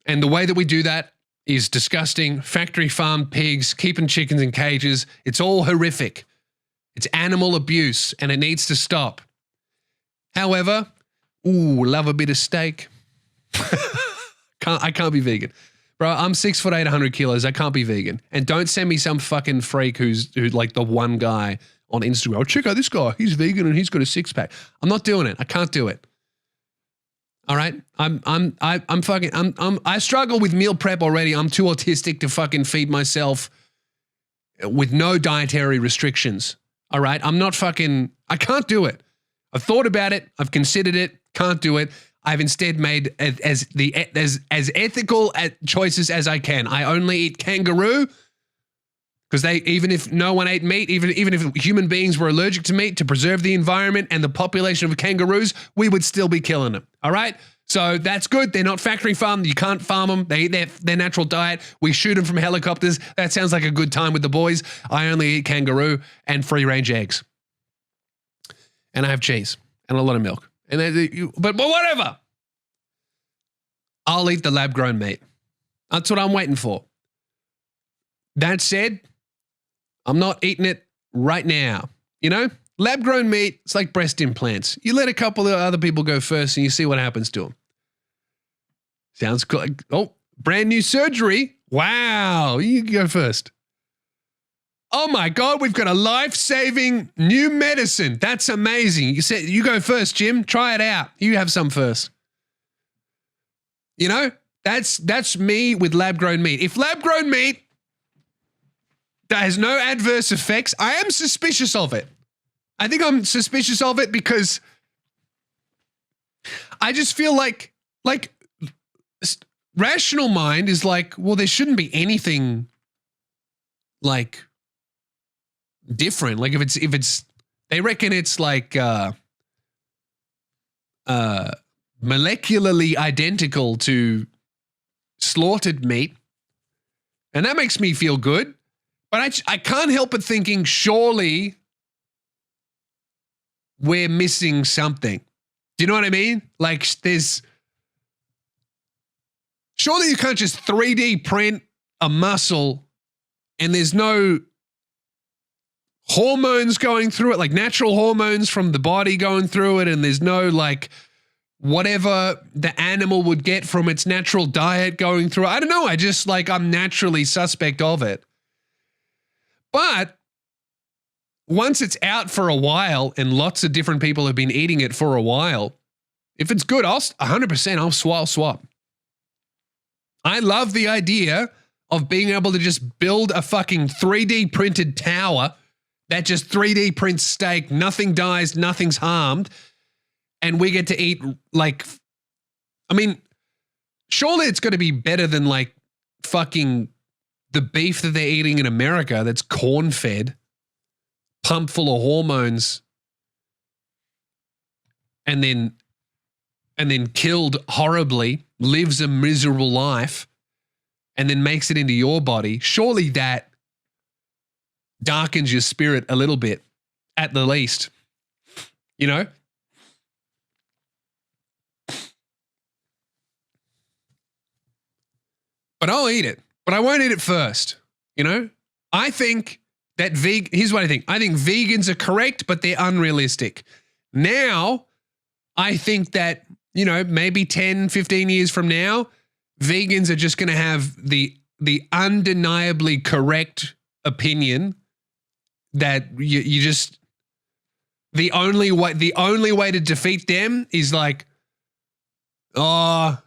And the way that we do that is disgusting. Factory farmed pigs, keeping chickens in cages. It's all horrific. It's animal abuse and it needs to stop. However, love a bit of steak. I can't be vegan. Bro, I'm 6'8", 100 kilos. I can't be vegan. And don't send me some fucking freak who's like the one guy on Instagram. Oh, check out this guy. He's vegan and he's got a 6-pack. I'm not doing it. I can't do it. All right? I struggle with meal prep already. I'm too autistic to fucking feed myself with no dietary restrictions. All right? I can't do it. I've thought about it. I've considered it. Can't do it. I've instead made as ethical choices as I can. I only eat kangaroo because even if no one ate meat, even if human beings were allergic to meat, to preserve the environment and the population of kangaroos, we would still be killing them. All right? So that's good. They're not factory farmed. You can't farm them. They eat their natural diet. We shoot them from helicopters. That sounds like a good time with the boys. I only eat kangaroo and free-range eggs. And I have cheese and a lot of milk. But whatever. I'll eat the lab-grown meat. That's what I'm waiting for. That said, I'm not eating it right now. You know, lab-grown meat, it's like breast implants. You let a couple of other people go first and you see what happens to them. Sounds cool. Oh, brand new surgery. Wow, you can go first. Oh my God, we've got a life-saving new medicine. That's amazing. You go first, Jim. Try it out. You have some first. You know, that's me with lab-grown meat. If lab-grown meat that has no adverse effects, I am suspicious of it. I think I'm suspicious of it because I just feel like rational mind is like, well, there shouldn't be anything like different. Like if it's they reckon it's like molecularly identical to slaughtered meat, and that makes me feel good. But I can't help but thinking, surely we're missing something. Do you know what I mean? Like Surely you can't just 3D print a muscle and there's no hormones going through it, like natural hormones from the body going through it, and there's no like whatever the animal would get from its natural diet going through it. I don't know. I just like, I'm naturally suspect of it. But once it's out for a while and lots of different people have been eating it for a while, if it's good, I'll 100%, I'll swap. I love the idea of being able to just build a fucking 3D printed tower that just 3D prints steak, nothing dies, nothing's harmed, and we get to eat like, I mean, surely it's going to be better than like fucking the beef that they're eating in America that's corn-fed, pumped full of hormones, and then killed horribly, lives a miserable life, and then makes it into your body. Surely that darkens your spirit a little bit, at the least. You know? But I'll eat it. But I won't eat it first. You know? I think that here's what I think. I think vegans are correct, but they're unrealistic. Now, I think that, you know, maybe 10, 15 years from now, vegans are just going to have the undeniably correct opinion that you just, the only way to defeat them is like, oh,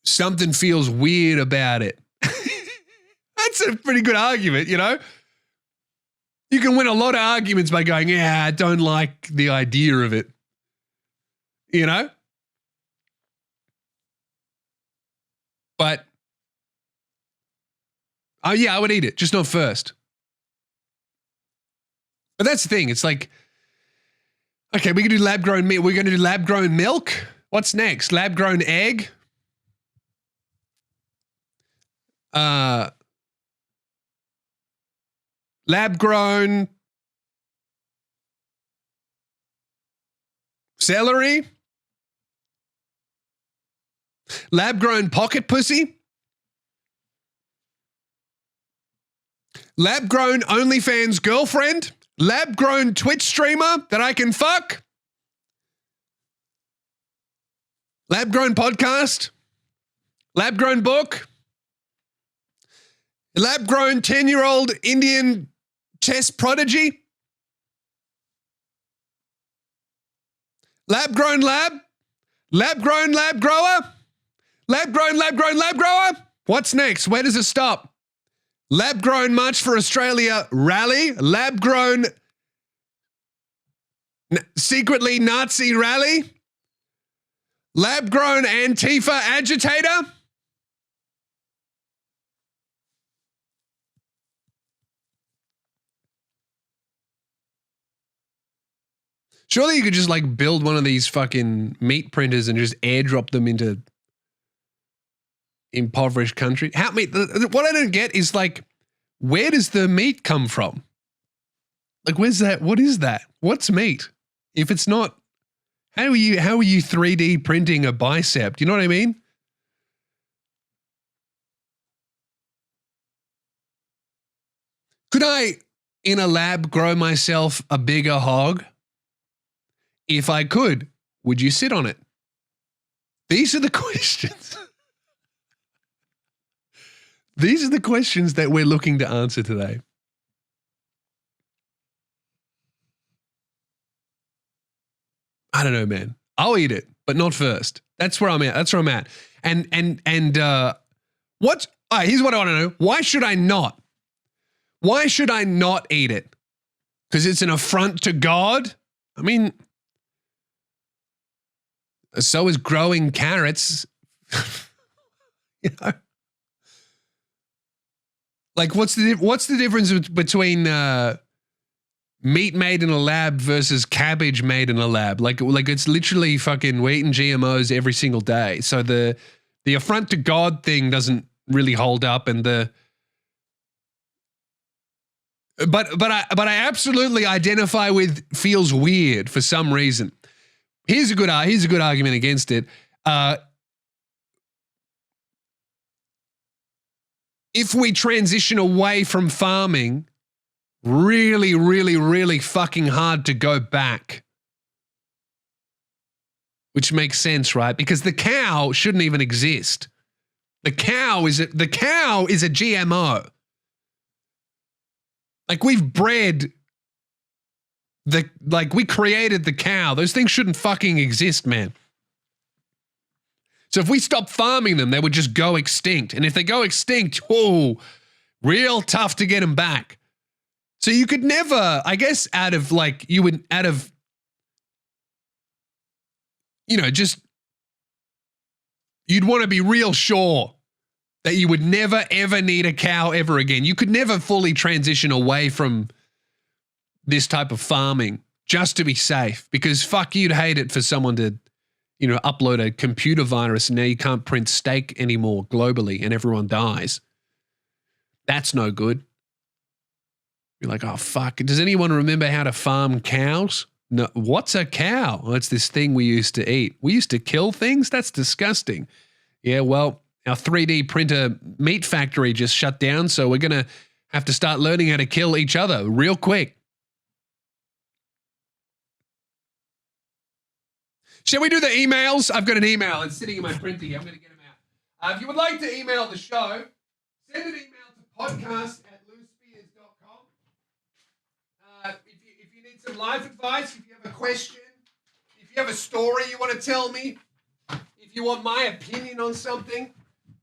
something feels weird about it. That's a pretty good argument, you know? You can win a lot of arguments by going, yeah, I don't like the idea of it. You know? But, oh yeah, I would eat it, just not first. But that's the thing. It's like, okay, we can do lab-grown meat. We're going to do lab-grown milk. What's next? Lab-grown egg? Lab-grown celery? Lab-grown pocket pussy? Lab-grown OnlyFans girlfriend? Lab-grown Twitch streamer that I can fuck? Lab-grown podcast? Lab-grown book? Lab-grown 10-year-old Indian chess prodigy? Lab-grown lab? Lab-grown lab grower? Lab-grown lab grower? What's next? Where does it stop? Lab-grown March for Australia rally? Lab-grown secretly Nazi rally? Lab-grown Antifa agitator? Surely you could just like build one of these fucking meat printers and just airdrop them into impoverished country. What I don't get is like, where does the meat come from? Like, where's that? What is that? What's meat? If it's not, how are you 3D printing a bicep? Do you know what I mean? Could I, in a lab, grow myself a bigger hog? If I could, would you sit on it? These are the questions. These are the questions that we're looking to answer today. I don't know, man. I'll eat it, but not first. That's where I'm at. That's where I'm at. And what? Here's what I want to know. Why should I not? Why should I not eat it? Because it's an affront to God? I mean, so is growing carrots. You know? Like, what's the difference between meat made in a lab versus cabbage made in a lab? Like it's literally fucking, we're eating GMOs every single day. So the affront to God thing doesn't really hold up, and but I absolutely identify with feels weird for some reason. Here's a good argument against it. if we transition away from farming, really, really, really fucking hard to go back. Which makes sense, right? Because the cow shouldn't even exist. The cow is a GMO. Like we've bred we created the cow. Those things shouldn't fucking exist, man. So if we stop farming them, they would just go extinct. And if they go extinct, oh, real tough to get them back. So you could never, I guess, you'd want to be real sure that you would never, ever need a cow ever again. You could never fully transition away from this type of farming just to be safe, because fuck, you'd hate it for someone to, upload a computer virus and now you can't print steak anymore globally and everyone dies. That's no good. You're like, oh, fuck. Does anyone remember how to farm cows? No. What's a cow? Well, it's this thing we used to eat. We used to kill things? That's disgusting. Yeah, well, our 3D printer meat factory just shut down, so we're going to have to start learning how to kill each other real quick. Shall we do the emails? I've got an email. It's sitting in my printer here. I'm going to get them out. If you would like to email the show, send an email to podcast@loosespears.com. If you need some life advice, if you have a question, if you have a story you want to tell me, if you want my opinion on something,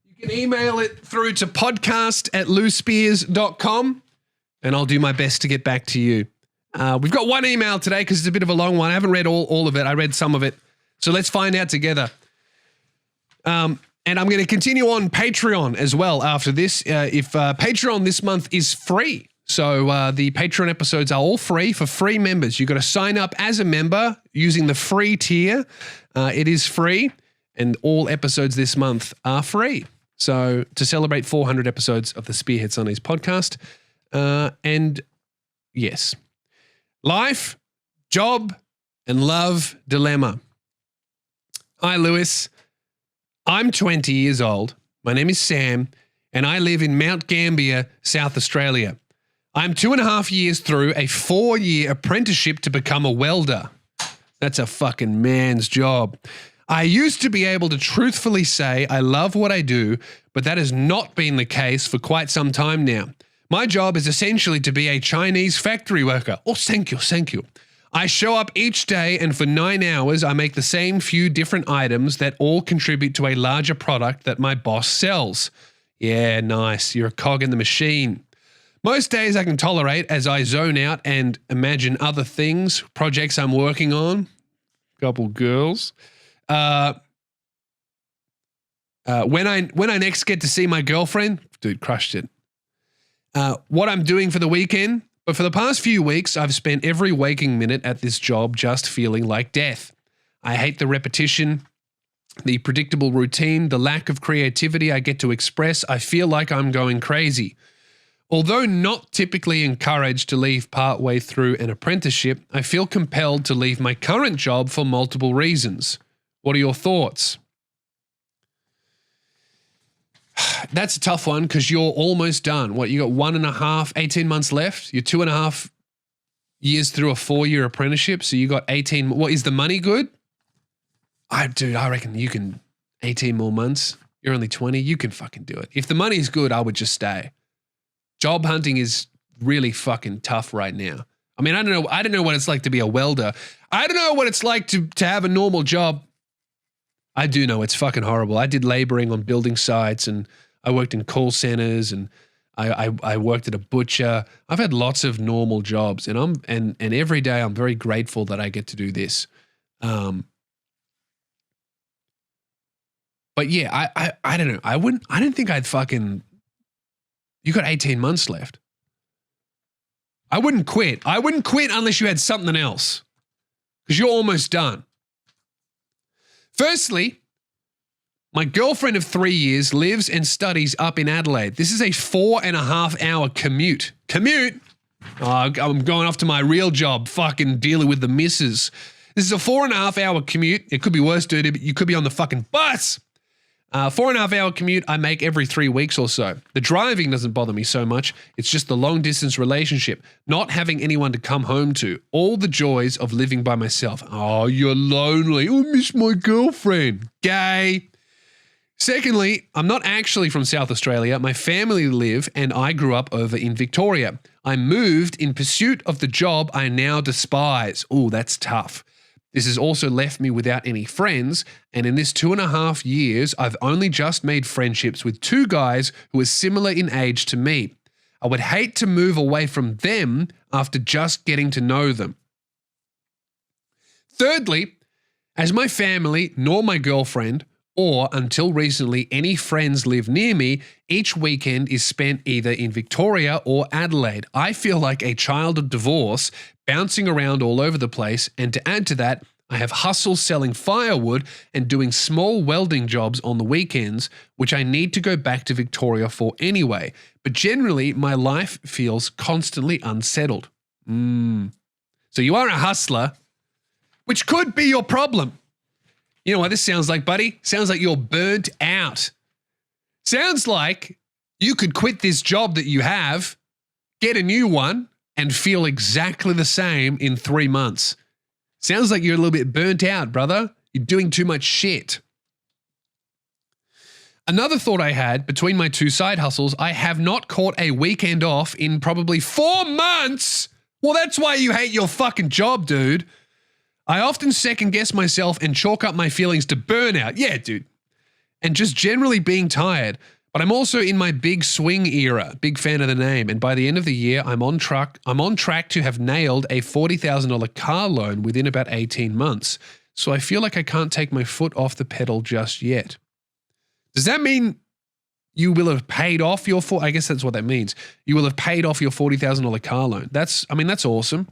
you can email it through to podcast@loosespears.com, and I'll do my best to get back to you. We've got one email today because it's a bit of a long one. I haven't read all of it. I read some of it. So let's find out together. And I'm going to continue on Patreon as well after this. If Patreon this month is free. So the Patreon episodes are all free for free members. You've got to sign up as a member using the free tier. It is free, and all episodes this month are free. So to celebrate 400 episodes of the Spearhead Sundays podcast. And yes, life, job, and love dilemma. Hi, Lewis. I'm 20 years old. My name is Sam, and I live in Mount Gambier, South Australia. I'm 2.5 years through a 4-year apprenticeship to become a welder. That's a fucking man's job. I used to be able to truthfully say I love what I do, but that has not been the case for quite some time now. My job is essentially to be a Chinese factory worker. Oh, thank you. I show up each day, and for 9 hours, I make the same few different items that all contribute to a larger product that my boss sells. Yeah, nice. You're a cog in the machine. Most days I can tolerate as I zone out and imagine other things, projects I'm working on. Couple girls. When I next get to see my girlfriend, dude, crushed it. What I'm doing for the weekend. But for the past few weeks, I've spent every waking minute at this job just feeling like death. I hate the repetition, the predictable routine, the lack of creativity I get to express. I feel like I'm going crazy. Although not typically encouraged to leave partway through an apprenticeship, I feel compelled to leave my current job for multiple reasons. What are your thoughts? That's a tough one because you're almost done. What, you got 18 months left? You're 2.5 years through a 4-year apprenticeship, so you got 18. What, is the money good? I reckon you can 18 more months. You're only 20. You can fucking do it. If the money's good, I would just stay. Job hunting is really fucking tough right now. I mean, I don't know what it's like to be a welder. I don't know what it's like to have a normal job. I do know it's fucking horrible. I did laboring on building sites, and I worked in call centers, and I worked at a butcher. I've had lots of normal jobs, and every day I'm very grateful that I get to do this. But yeah, I don't know. I didn't think I'd fucking. You got 18 months left. I wouldn't quit. I wouldn't quit unless you had something else, because you're almost done. Firstly, my girlfriend of 3 years lives and studies up in Adelaide. This is a 4.5-hour commute. Oh, I'm going off to my real job, fucking dealing with the missus. This is a 4.5-hour commute. It could be worse, dude. You could be on the fucking bus. 4.5 hour commute I make every 3 weeks or so. The driving doesn't bother me so much. It's just the long distance relationship, not having anyone to come home to, all the joys of living by myself. Oh, you're lonely. I miss my girlfriend. Gay. Secondly, I'm not actually from South Australia. My family live and I grew up over in Victoria. I moved in pursuit of the job I now despise. Oh, that's tough. This has also left me without any friends, and in this 2.5 years, I've only just made friendships with 2 guys who are similar in age to me. I would hate to move away from them after just getting to know them. Thirdly, as my family nor my girlfriend, or until recently any friends live near me, each weekend is spent either in Victoria or Adelaide. I feel like a child of divorce, bouncing around all over the place, and to add to that, I have hustles selling firewood and doing small welding jobs on the weekends, which I need to go back to Victoria for anyway. But generally, my life feels constantly unsettled. So you are a hustler, which could be your problem. You know what this sounds like, buddy? Sounds like you're burnt out. Sounds like you could quit this job that you have, get a new one, and feel exactly the same in 3 months. Sounds like you're a little bit burnt out, brother. You're doing too much shit. Another thought I had between my 2 side hustles, I have not caught a weekend off in probably 4 months. Well, that's why you hate your fucking job, dude. I often second guess myself and chalk up my feelings to burnout. Yeah, dude. And just generally being tired. But I'm also in my big swing era, big fan of the name. And by the end of the year, I'm on track to have nailed a $40,000 car loan within about 18 months. So I feel like I can't take my foot off the pedal just yet. Does that mean you will have paid off your I guess that's what that means. You will have paid off your $40,000 car loan. That's awesome.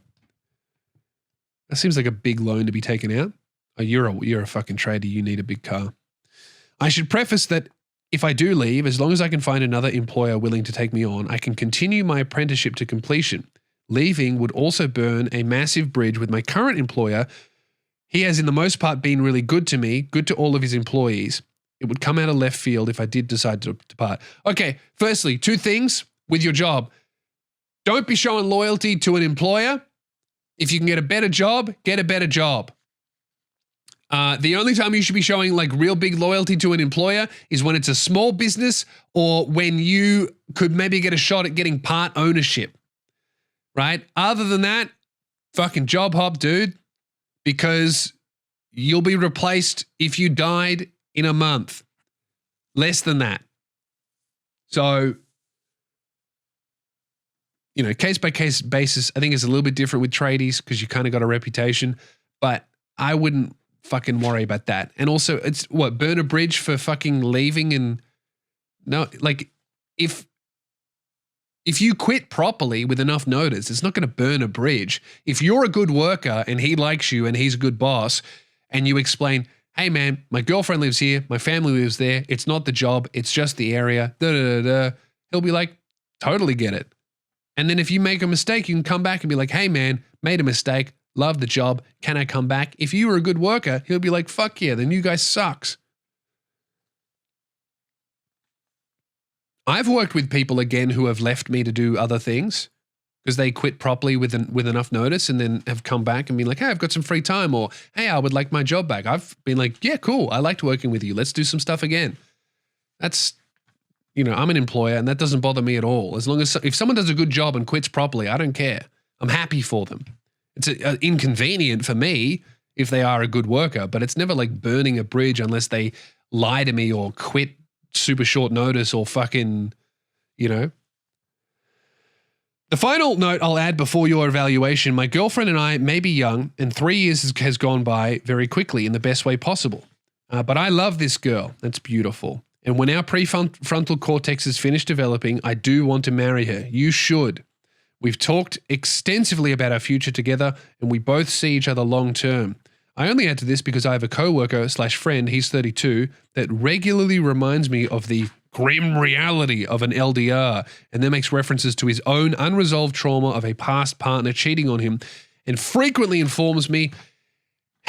That seems like a big loan to be taken out. Oh, you're a fucking trader. You need a big car. I should preface that if I do leave, as long as I can find another employer willing to take me on, I can continue my apprenticeship to completion. Leaving would also burn a massive bridge with my current employer. He has, in the most part, been really good to me, good to all of his employees. It would come out of left field if I did decide to depart. Okay, firstly, 2 things with your job. Don't be showing loyalty to an employer. If you can get a better job, get a better job. The only time you should be showing like real big loyalty to an employer is when it's a small business or when you could maybe get a shot at getting part ownership, right? Other than that, fucking job hop, dude, because you'll be replaced if you died in a month. Less than that. So, you know, case-by-case basis, I think it's a little bit different with tradies because you kind of got a reputation, but I wouldn't fucking worry about that. And also, it's what, burn a bridge for fucking leaving? And no, like if you quit properly with enough notice, it's not going to burn a bridge. If you're a good worker and he likes you and he's a good boss and you explain, hey man, my girlfriend lives here, my family lives there, it's not the job, it's just the area, he'll be like, totally get it. And then if you make a mistake, you can come back and be like, hey man, made a mistake, love the job, can I come back? If you were a good worker, he'll be like, fuck yeah, then you guys sucks. I've worked with people again who have left me to do other things because they quit properly with enough notice and then have come back and been like, hey, I've got some free time, or hey, I would like my job back. I've been like, yeah, cool. I liked working with you. Let's do some stuff again. That's, you know, I'm an employer and that doesn't bother me at all. As long as, if someone does a good job and quits properly, I don't care. I'm happy for them. It's inconvenient for me if they are a good worker, but it's never like burning a bridge unless they lie to me or quit super short notice or fucking, you know. The final note I'll add before your evaluation, my girlfriend and I may be young and 3 years has gone by very quickly in the best way possible. But I love this girl. That's beautiful. And when our prefrontal cortex is finished developing, I do want to marry her. You should. We've talked extensively about our future together and we both see each other long term. I only add to this because I have a coworker/friend, he's 32, that regularly reminds me of the grim reality of an LDR and then makes references to his own unresolved trauma of a past partner cheating on him and frequently informs me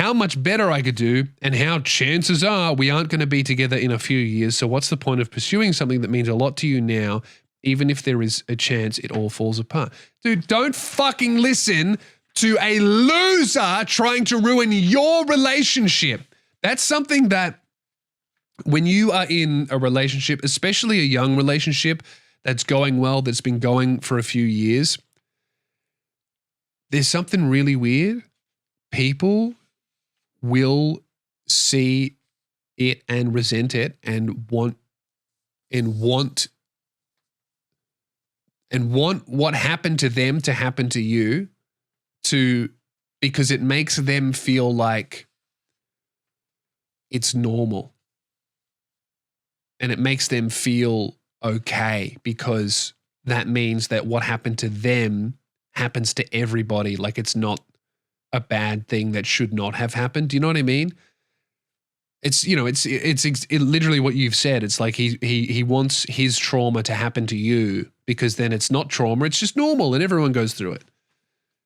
how much better I could do, and how chances are we aren't going to be together in a few years. So what's the point of pursuing something that means a lot to you now, even if there is a chance it all falls apart? Dude, don't fucking listen to a loser trying to ruin your relationship. That's something that when you are in a relationship, especially a young relationship that's going well, that's been going for a few years, there's something really weird. People will see it and resent it and want what happened to them to happen to you, because it makes them feel like it's normal. And it makes them feel okay, because that means that what happened to them happens to everybody. Like it's not a bad thing that should not have happened. Do you know what I mean? It's, you know, it's literally what you've said. It's like he wants his trauma to happen to you, because then it's not trauma. It's just normal and everyone goes through it.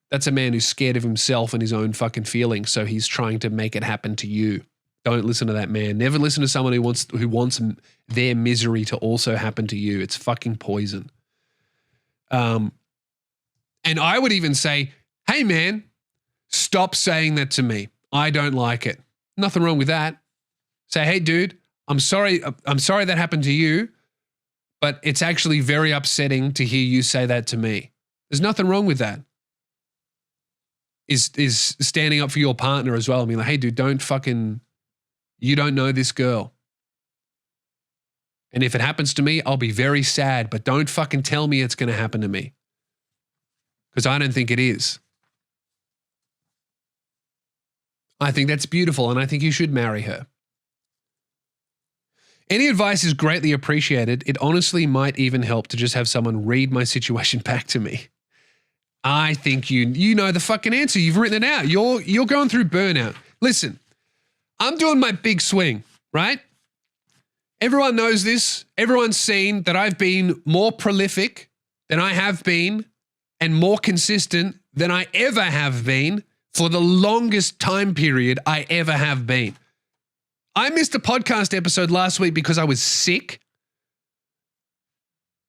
That's a man who's scared of himself and his own fucking feelings. So he's trying to make it happen to you. Don't listen to that man. Never listen to someone who wants their misery to also happen to you. It's fucking poison. And I would even say, hey man, stop saying that to me. I don't like it. Nothing wrong with that. Say, hey dude, I'm sorry that happened to you, but it's actually very upsetting to hear you say that to me. There's nothing wrong with that. Is standing up for your partner as well. I mean, like, hey dude, you don't know this girl. And if it happens to me, I'll be very sad, but don't fucking tell me it's going to happen to me. Because I don't think it is. I think that's beautiful, and I think you should marry her. Any advice is greatly appreciated. It honestly might even help to just have someone read my situation back to me. I think you know the fucking answer. You've written it out. You're going through burnout. Listen, I'm doing my big swing, right? Everyone knows this. Everyone's seen that I've been more prolific than I have been and more consistent than I ever have been for the longest time period I ever have been. I missed a podcast episode last week because I was sick.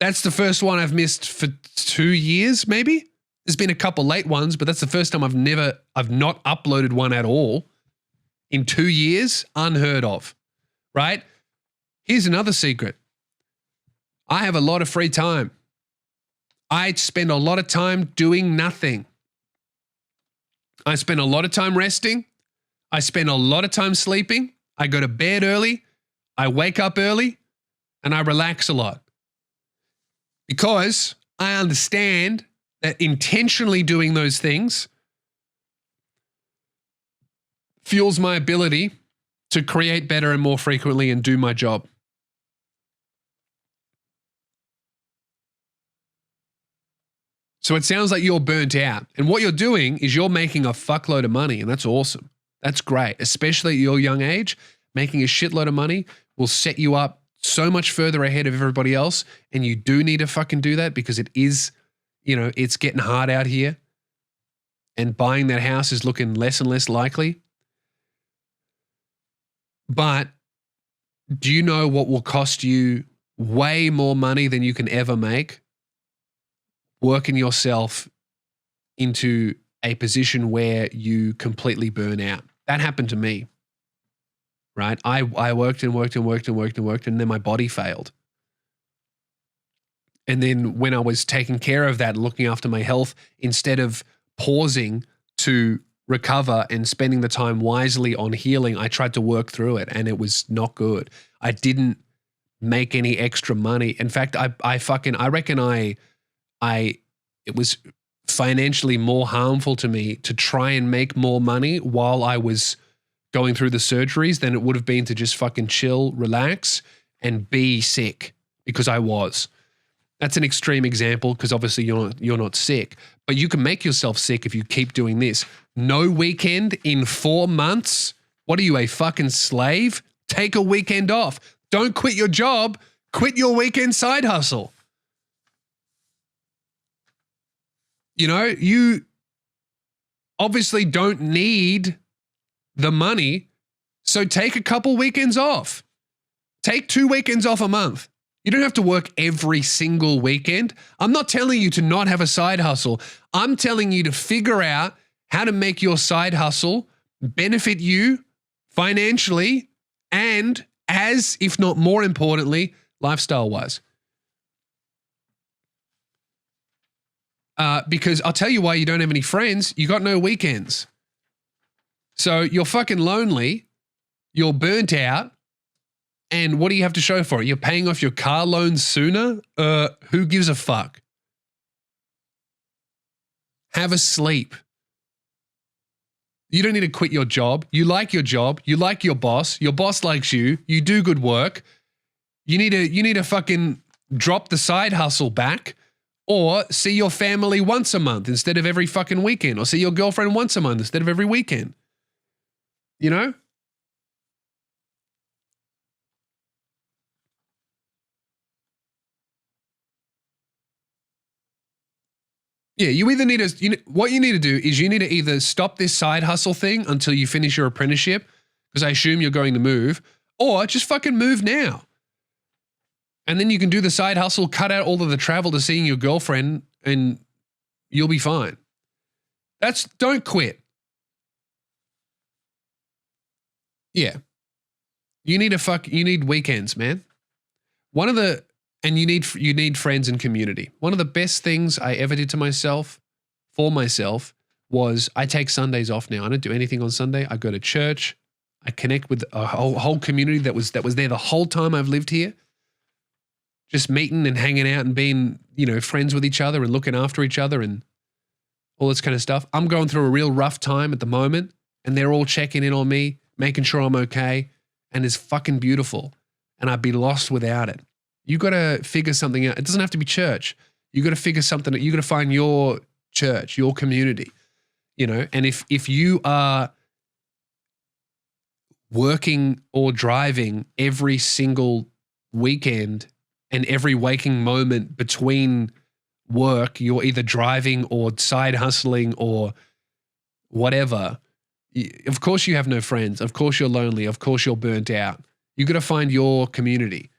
That's the first one I've missed for 2 years, maybe. There's been a couple late ones, but that's the first time I've not uploaded one at all in 2 years. Unheard of, right? Here's another secret. I have a lot of free time. I spend a lot of time doing nothing. I spend a lot of time resting. I spend a lot of time sleeping. I go to bed early. I wake up early, and I relax a lot. Because I understand that intentionally doing those things fuels my ability to create better and more frequently and do my job. So it sounds like you're burnt out. And what you're doing is you're making a fuckload of money, and that's awesome. That's great. Especially at your young age, making a shitload of money will set you up so much further ahead of everybody else. And you do need to fucking do that, because it is, it's getting hard out here. And buying that house is looking less and less likely. But do you know what will cost you way more money than you can ever make? Working yourself into a position where you completely burn out. That happened to me, right? I worked and worked, and then my body failed. And then when I was taking care of that, looking after my health, instead of pausing to recover and spending the time wisely on healing, I tried to work through it, and it was not good. I didn't make any extra money. In fact, I reckon it was financially more harmful to me to try and make more money while I was going through the surgeries than it would have been to just fucking chill, relax, and be sick, because I was. That's an extreme example, because obviously you're not sick, but you can make yourself sick if you keep doing this. No weekend in 4 months? What are you, a fucking slave? Take a weekend off. Don't quit your job. Quit your weekend side hustle. You obviously don't need the money. So take a couple weekends off. Take 2 weekends off a month. You don't have to work every single weekend. I'm not telling you to not have a side hustle. I'm telling you to figure out how to make your side hustle benefit you financially and as, if not more importantly, lifestyle-wise. Because I'll tell you why you don't have any friends. You got no weekends. So you're fucking lonely. You're burnt out. And what do you have to show for it? You're paying off your car loan sooner? Who gives a fuck? Have a sleep. You don't need to quit your job. You like your job. You like your boss. Your boss likes you. You do good work. You need to fucking drop the side hustle back or see your family once a month instead of every fucking weekend, or see your girlfriend once a month instead of every weekend. You know? Yeah, you either need to, what you need to do is you need to either stop this side hustle thing until you finish your apprenticeship, because I assume you're going to move, or just fucking move now. And then you can do the side hustle, cut out all of the travel to seeing your girlfriend, and you'll be fine. Don't quit. Yeah. You need weekends, man. And you need friends and community. One of the best things I ever did for myself, was I take Sundays off now. I don't do anything on Sunday. I go to church. I connect with a whole community that was there the whole time I've lived here. Just meeting and hanging out and being, friends with each other and looking after each other and all this kind of stuff. I'm going through a real rough time at the moment, and they're all checking in on me, making sure I'm okay, and it's fucking beautiful. And I'd be lost without it. You got to figure something out. It doesn't have to be church. You got to figure something. You got to find your church, your community, And if you are working or driving every single weekend and every waking moment between work, you're either driving or side hustling or whatever. Of course you have no friends. Of course you're lonely. Of course you're burnt out. You got to find your community.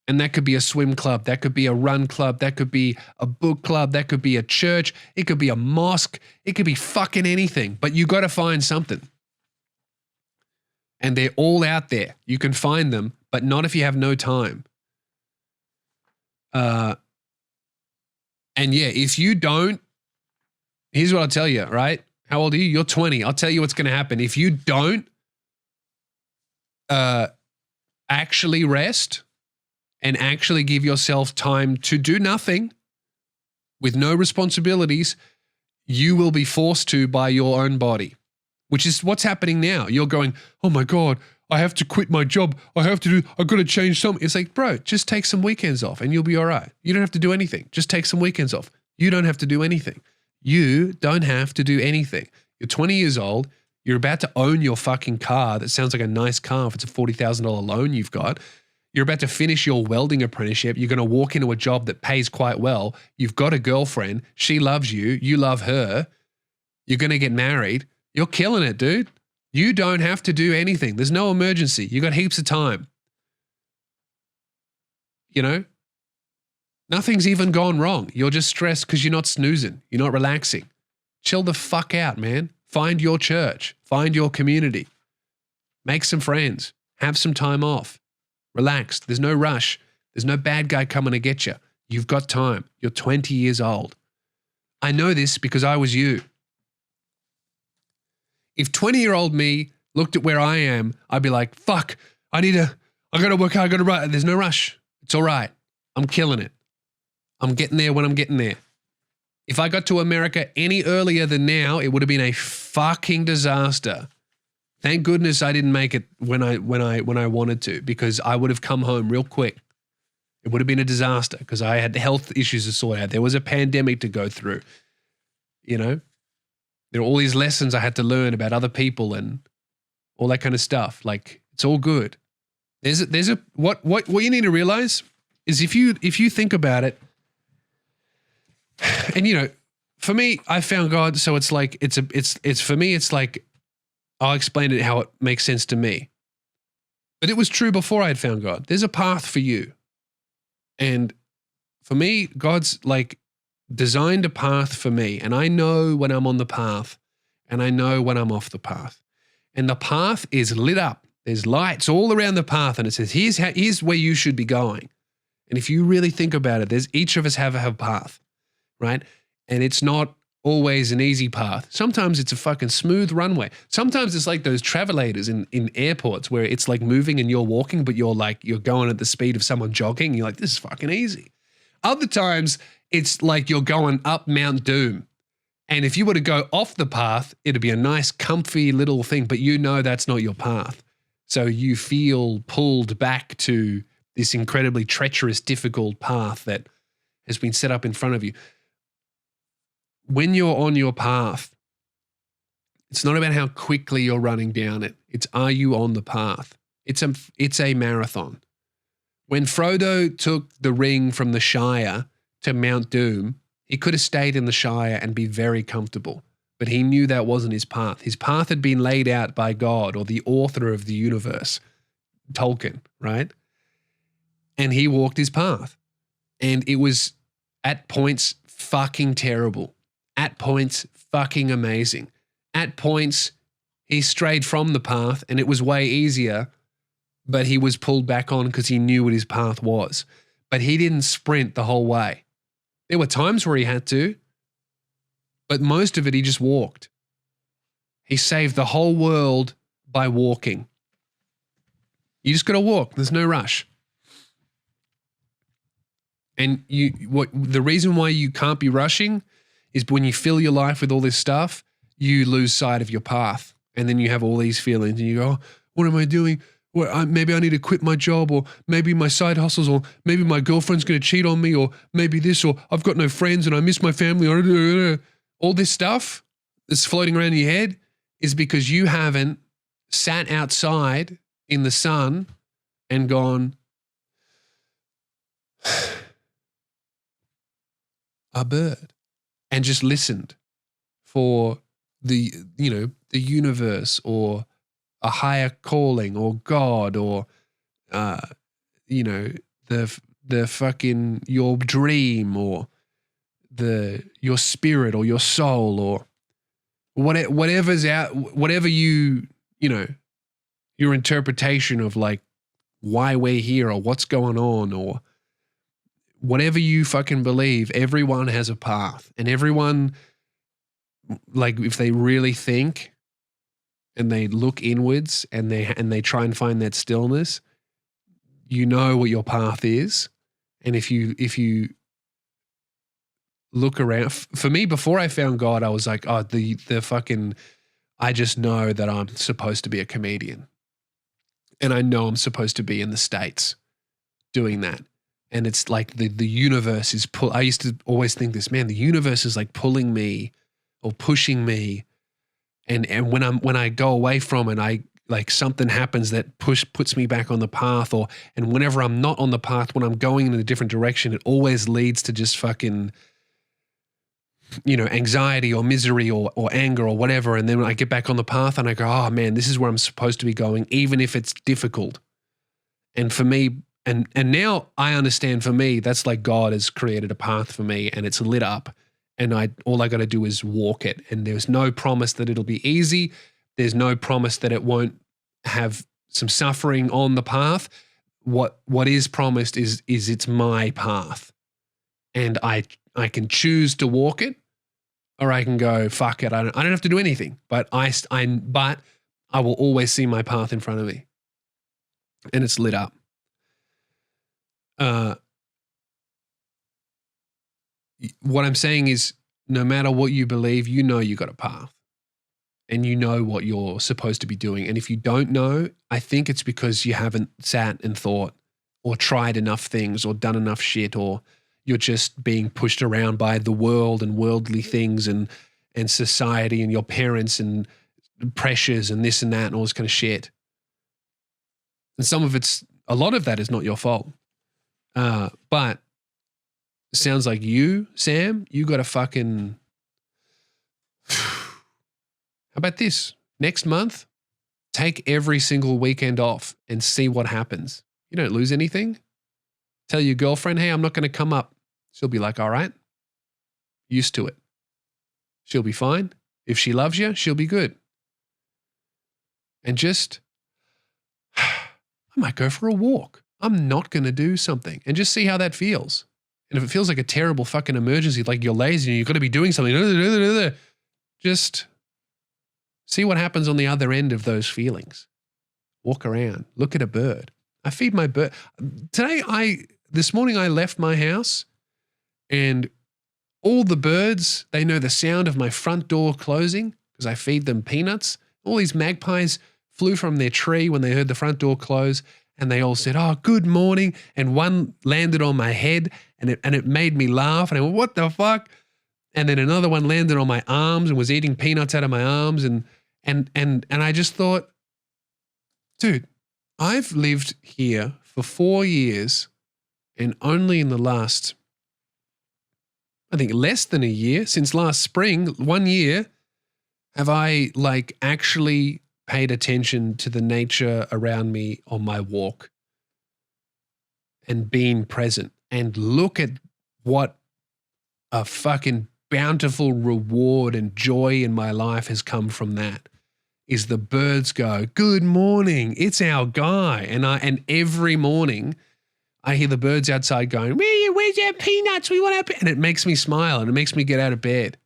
And that could be a swim club. That could be a run club. That could be a book club. That could be a church. It could be a mosque. It could be fucking anything. But you got to find something. And they're all out there. You can find them, but not if you have no time. And yeah, if you don't, here's what I'll tell you, right? How old are you? You're 20. I'll tell you what's going to happen. If you don't actually rest and actually give yourself time to do nothing with no responsibilities, you will be forced to by your own body, which is what's happening now. You're going, oh my God, I have to quit my job. I've got to change something. It's like, bro, just take some weekends off and you'll be all right. You don't have to do anything. Just take some weekends off. You don't have to do anything. You don't have to do anything. You're 20 years old. You're about to own your fucking car. That sounds like a nice car if it's a $40,000 loan you've got. You're about to finish your welding apprenticeship. You're going to walk into a job that pays quite well. You've got a girlfriend. She loves you. You love her. You're going to get married. You're killing it, dude. You don't have to do anything. There's no emergency. You got heaps of time. Nothing's even gone wrong. You're just stressed because you're not snoozing. You're not relaxing. Chill the fuck out, man. Find your church. Find your community. Make some friends. Have some time off. Relax. There's no rush. There's no bad guy coming to get you. You've got time. You're 20 years old. I know this because I was you. If 20-year-old me looked at where I am, I'd be like, fuck, I got to work hard, I got to run. There's no rush. It's all right. I'm killing it. I'm getting there when I'm getting there. If I got to America any earlier than now, it would have been a fucking disaster. Thank goodness I didn't make it when I wanted to, because I would have come home real quick. It would have been a disaster because I had health issues to sort out. There was a pandemic to go through. There are all these lessons I had to learn about other people and all that kind of stuff. Like, it's all good. What you need to realize is if you think about it, and for me, I found God, so it's like it's for me, it's like I'll explain it how it makes sense to me. But it was true before I had found God. There's a path for you. And for me, God's like designed a path for me. And I know when I'm on the path and I know when I'm off the path. And the path is lit up. There's lights all around the path. And it says, here's where you should be going. And if you really think about it, each of us have a path, right? And it's not always an easy path. Sometimes it's a fucking smooth runway. Sometimes it's like those travelators in airports where it's like moving and you're walking, but you're going at the speed of someone jogging. You're like, this is fucking easy. Other times it's like you're going up Mount Doom. And if you were to go off the path, it'd be a nice, comfy little thing, but you know that's not your path. So you feel pulled back to this incredibly treacherous, difficult path that has been set up in front of you. When you're on your path, it's not about how quickly you're running down it. It's, are you on the path? It's a marathon. When Frodo took the ring from the Shire to Mount Doom, he could have stayed in the Shire and be very comfortable, but he knew that wasn't his path. His path had been laid out by God or the author of the universe, Tolkien, right? And he walked his path. And it was at points fucking terrible. At points fucking amazing. At points he strayed from the path and it was way easier, but he was pulled back on because he knew what his path was. But he didn't sprint the whole way. There were times where he had to, but most of it he just walked. He saved the whole world by walking. You just got to walk. There's no rush. And the reason why you can't be rushing is when you fill your life with all this stuff, you lose sight of your path. And then you have all these feelings and you go, oh, what am I doing? Well, maybe I need to quit my job, or maybe my side hustles, or maybe my girlfriend's going to cheat on me, or maybe this, or I've got no friends and I miss my family. All this stuff that's floating around in your head is because you haven't sat outside in the sun and gone, a bird, and just listened for the universe or a higher calling or God or, the fucking, your dream or your spirit or your soul or whatever's out, whatever your interpretation of like why we're here or what's going on or whatever you fucking believe, everyone has a path, and everyone, like, if they really think and they look inwards and they try and find that stillness, you know what your path is. And if you look around, for me, before I found God, I was like, oh, the fucking, I just know that I'm supposed to be a comedian. And I know I'm supposed to be in the States doing that. And it's like the universe is I used to always think this, man, the universe is like pulling me or pushing me. And when I go away from it, I like something happens that puts me back on the path, and whenever I'm not on the path, when I'm going in a different direction, it always leads to just fucking, anxiety or misery or anger or whatever. And then when I get back on the path and I go, oh man, this is where I'm supposed to be going, even if it's difficult. And for me, and now I understand, for me, that's like God has created a path for me and it's lit up. And all I got to do is walk it. And there's no promise that it'll be easy. There's no promise that it won't have some suffering on the path. What is promised is it's my path. And I can choose to walk it, or I can go, fuck it. I don't have to do anything, but I will always see my path in front of me. And it's lit up. What I'm saying is, no matter what you believe, you got a path and you know what you're supposed to be doing. And if you don't know, I think it's because you haven't sat and thought or tried enough things or done enough shit, or you're just being pushed around by the world and worldly things and society and your parents and pressures and this and that and all this kind of shit. And a lot of that is not your fault. But it sounds like you, Sam, you got a fucking, how about this? Next month, Take every single weekend off and see what happens. You don't lose anything. Tell your girlfriend, hey, I'm not going to come up. She'll be like, all right, used to it. She'll be fine. If she loves you, she'll be good. And just, I might go for a walk. I'm not going to do something and just see how that feels. And if it feels like a terrible fucking emergency, like you're lazy and you've got to be doing something, just see what happens on the other end of those feelings. Walk around, look at a bird. I feed my bird. This morning I left my house and all the birds, they know the sound of my front door closing because I feed them peanuts. All these magpies flew from their tree when they heard the front door close and they all said, oh, good morning. And one landed on my head and it made me laugh. And I went, what the fuck? And then another one landed on my arms and was eating peanuts out of my arms. And I just thought, dude, I've lived here for 4 years and only in the last, I think less than a year, since last spring, 1 year, have I like actually paid attention to the nature around me on my walk and being present. And look at what a fucking bountiful reward and joy in my life has come from that. Is the birds go, good morning, it's our guy. And every morning I hear the birds outside going, where's our peanuts? We want our peanuts. And it makes me smile and it makes me get out of bed.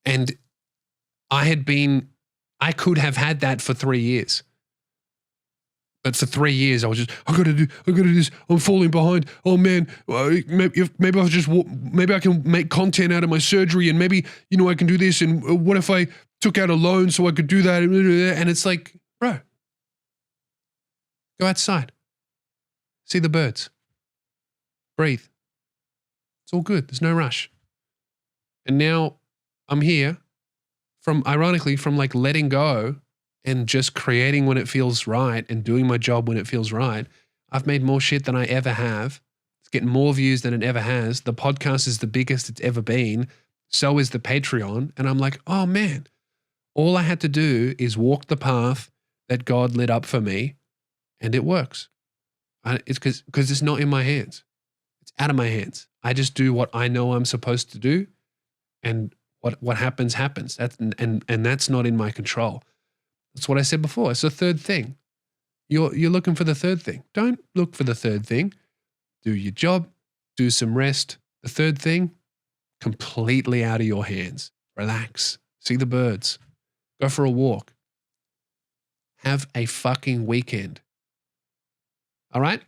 And I could have had that for 3 years. But for 3 years, I was just, I gotta do this. I'm falling behind. Oh man, maybe I can make content out of my surgery, and maybe I can do this. And what if I took out a loan so I could do that? And it's like, bro, go outside, see the birds, breathe. It's all good. There's no rush. And now I'm here, ironically, from like letting go and just creating when it feels right and doing my job when it feels right. I've made more shit than I ever have. It's getting more views than it ever has. The podcast is the biggest it's ever been. So is the Patreon. And I'm like, oh man, all I had to do is walk the path that God lit up for me and it works. It's because it's not in my hands. It's out of my hands. I just do what I know I'm supposed to do, and what happens, happens. And that's not in my control. That's what I said before. It's the third thing. You're looking for the third thing. Don't look for the third thing. Do your job. Do some rest. The third thing, completely out of your hands. Relax. See the birds. Go for a walk. Have a fucking weekend. All right?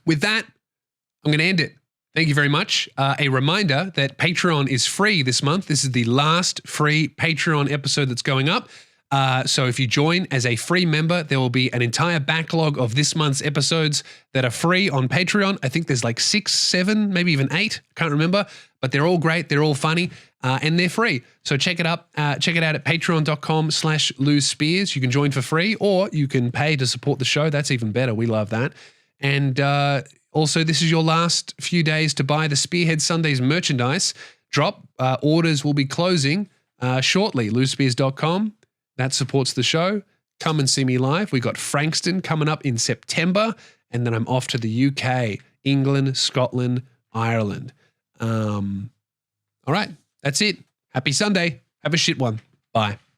With that, I'm going to end it. Thank you very much. A reminder that Patreon is free this month. This is the last free Patreon episode that's going up. So if you join as a free member, there will be an entire backlog of this month's episodes that are free on Patreon. I think there's like 6, 7, maybe even 8. I can't remember, but they're all great. They're all funny, and they're free. So check it out. Check it out at patreon.com/losespears. You can join for free, or you can pay to support the show. That's even better. We love that. And also, this is your last few days to buy the Spearhead Sundays merchandise drop. Orders will be closing shortly. losespears.com. That supports the show. Come and see me live. We got Frankston coming up in September, and then I'm off to the UK, England, Scotland, Ireland. All right, that's it. Happy Sunday. Have a shit one. Bye.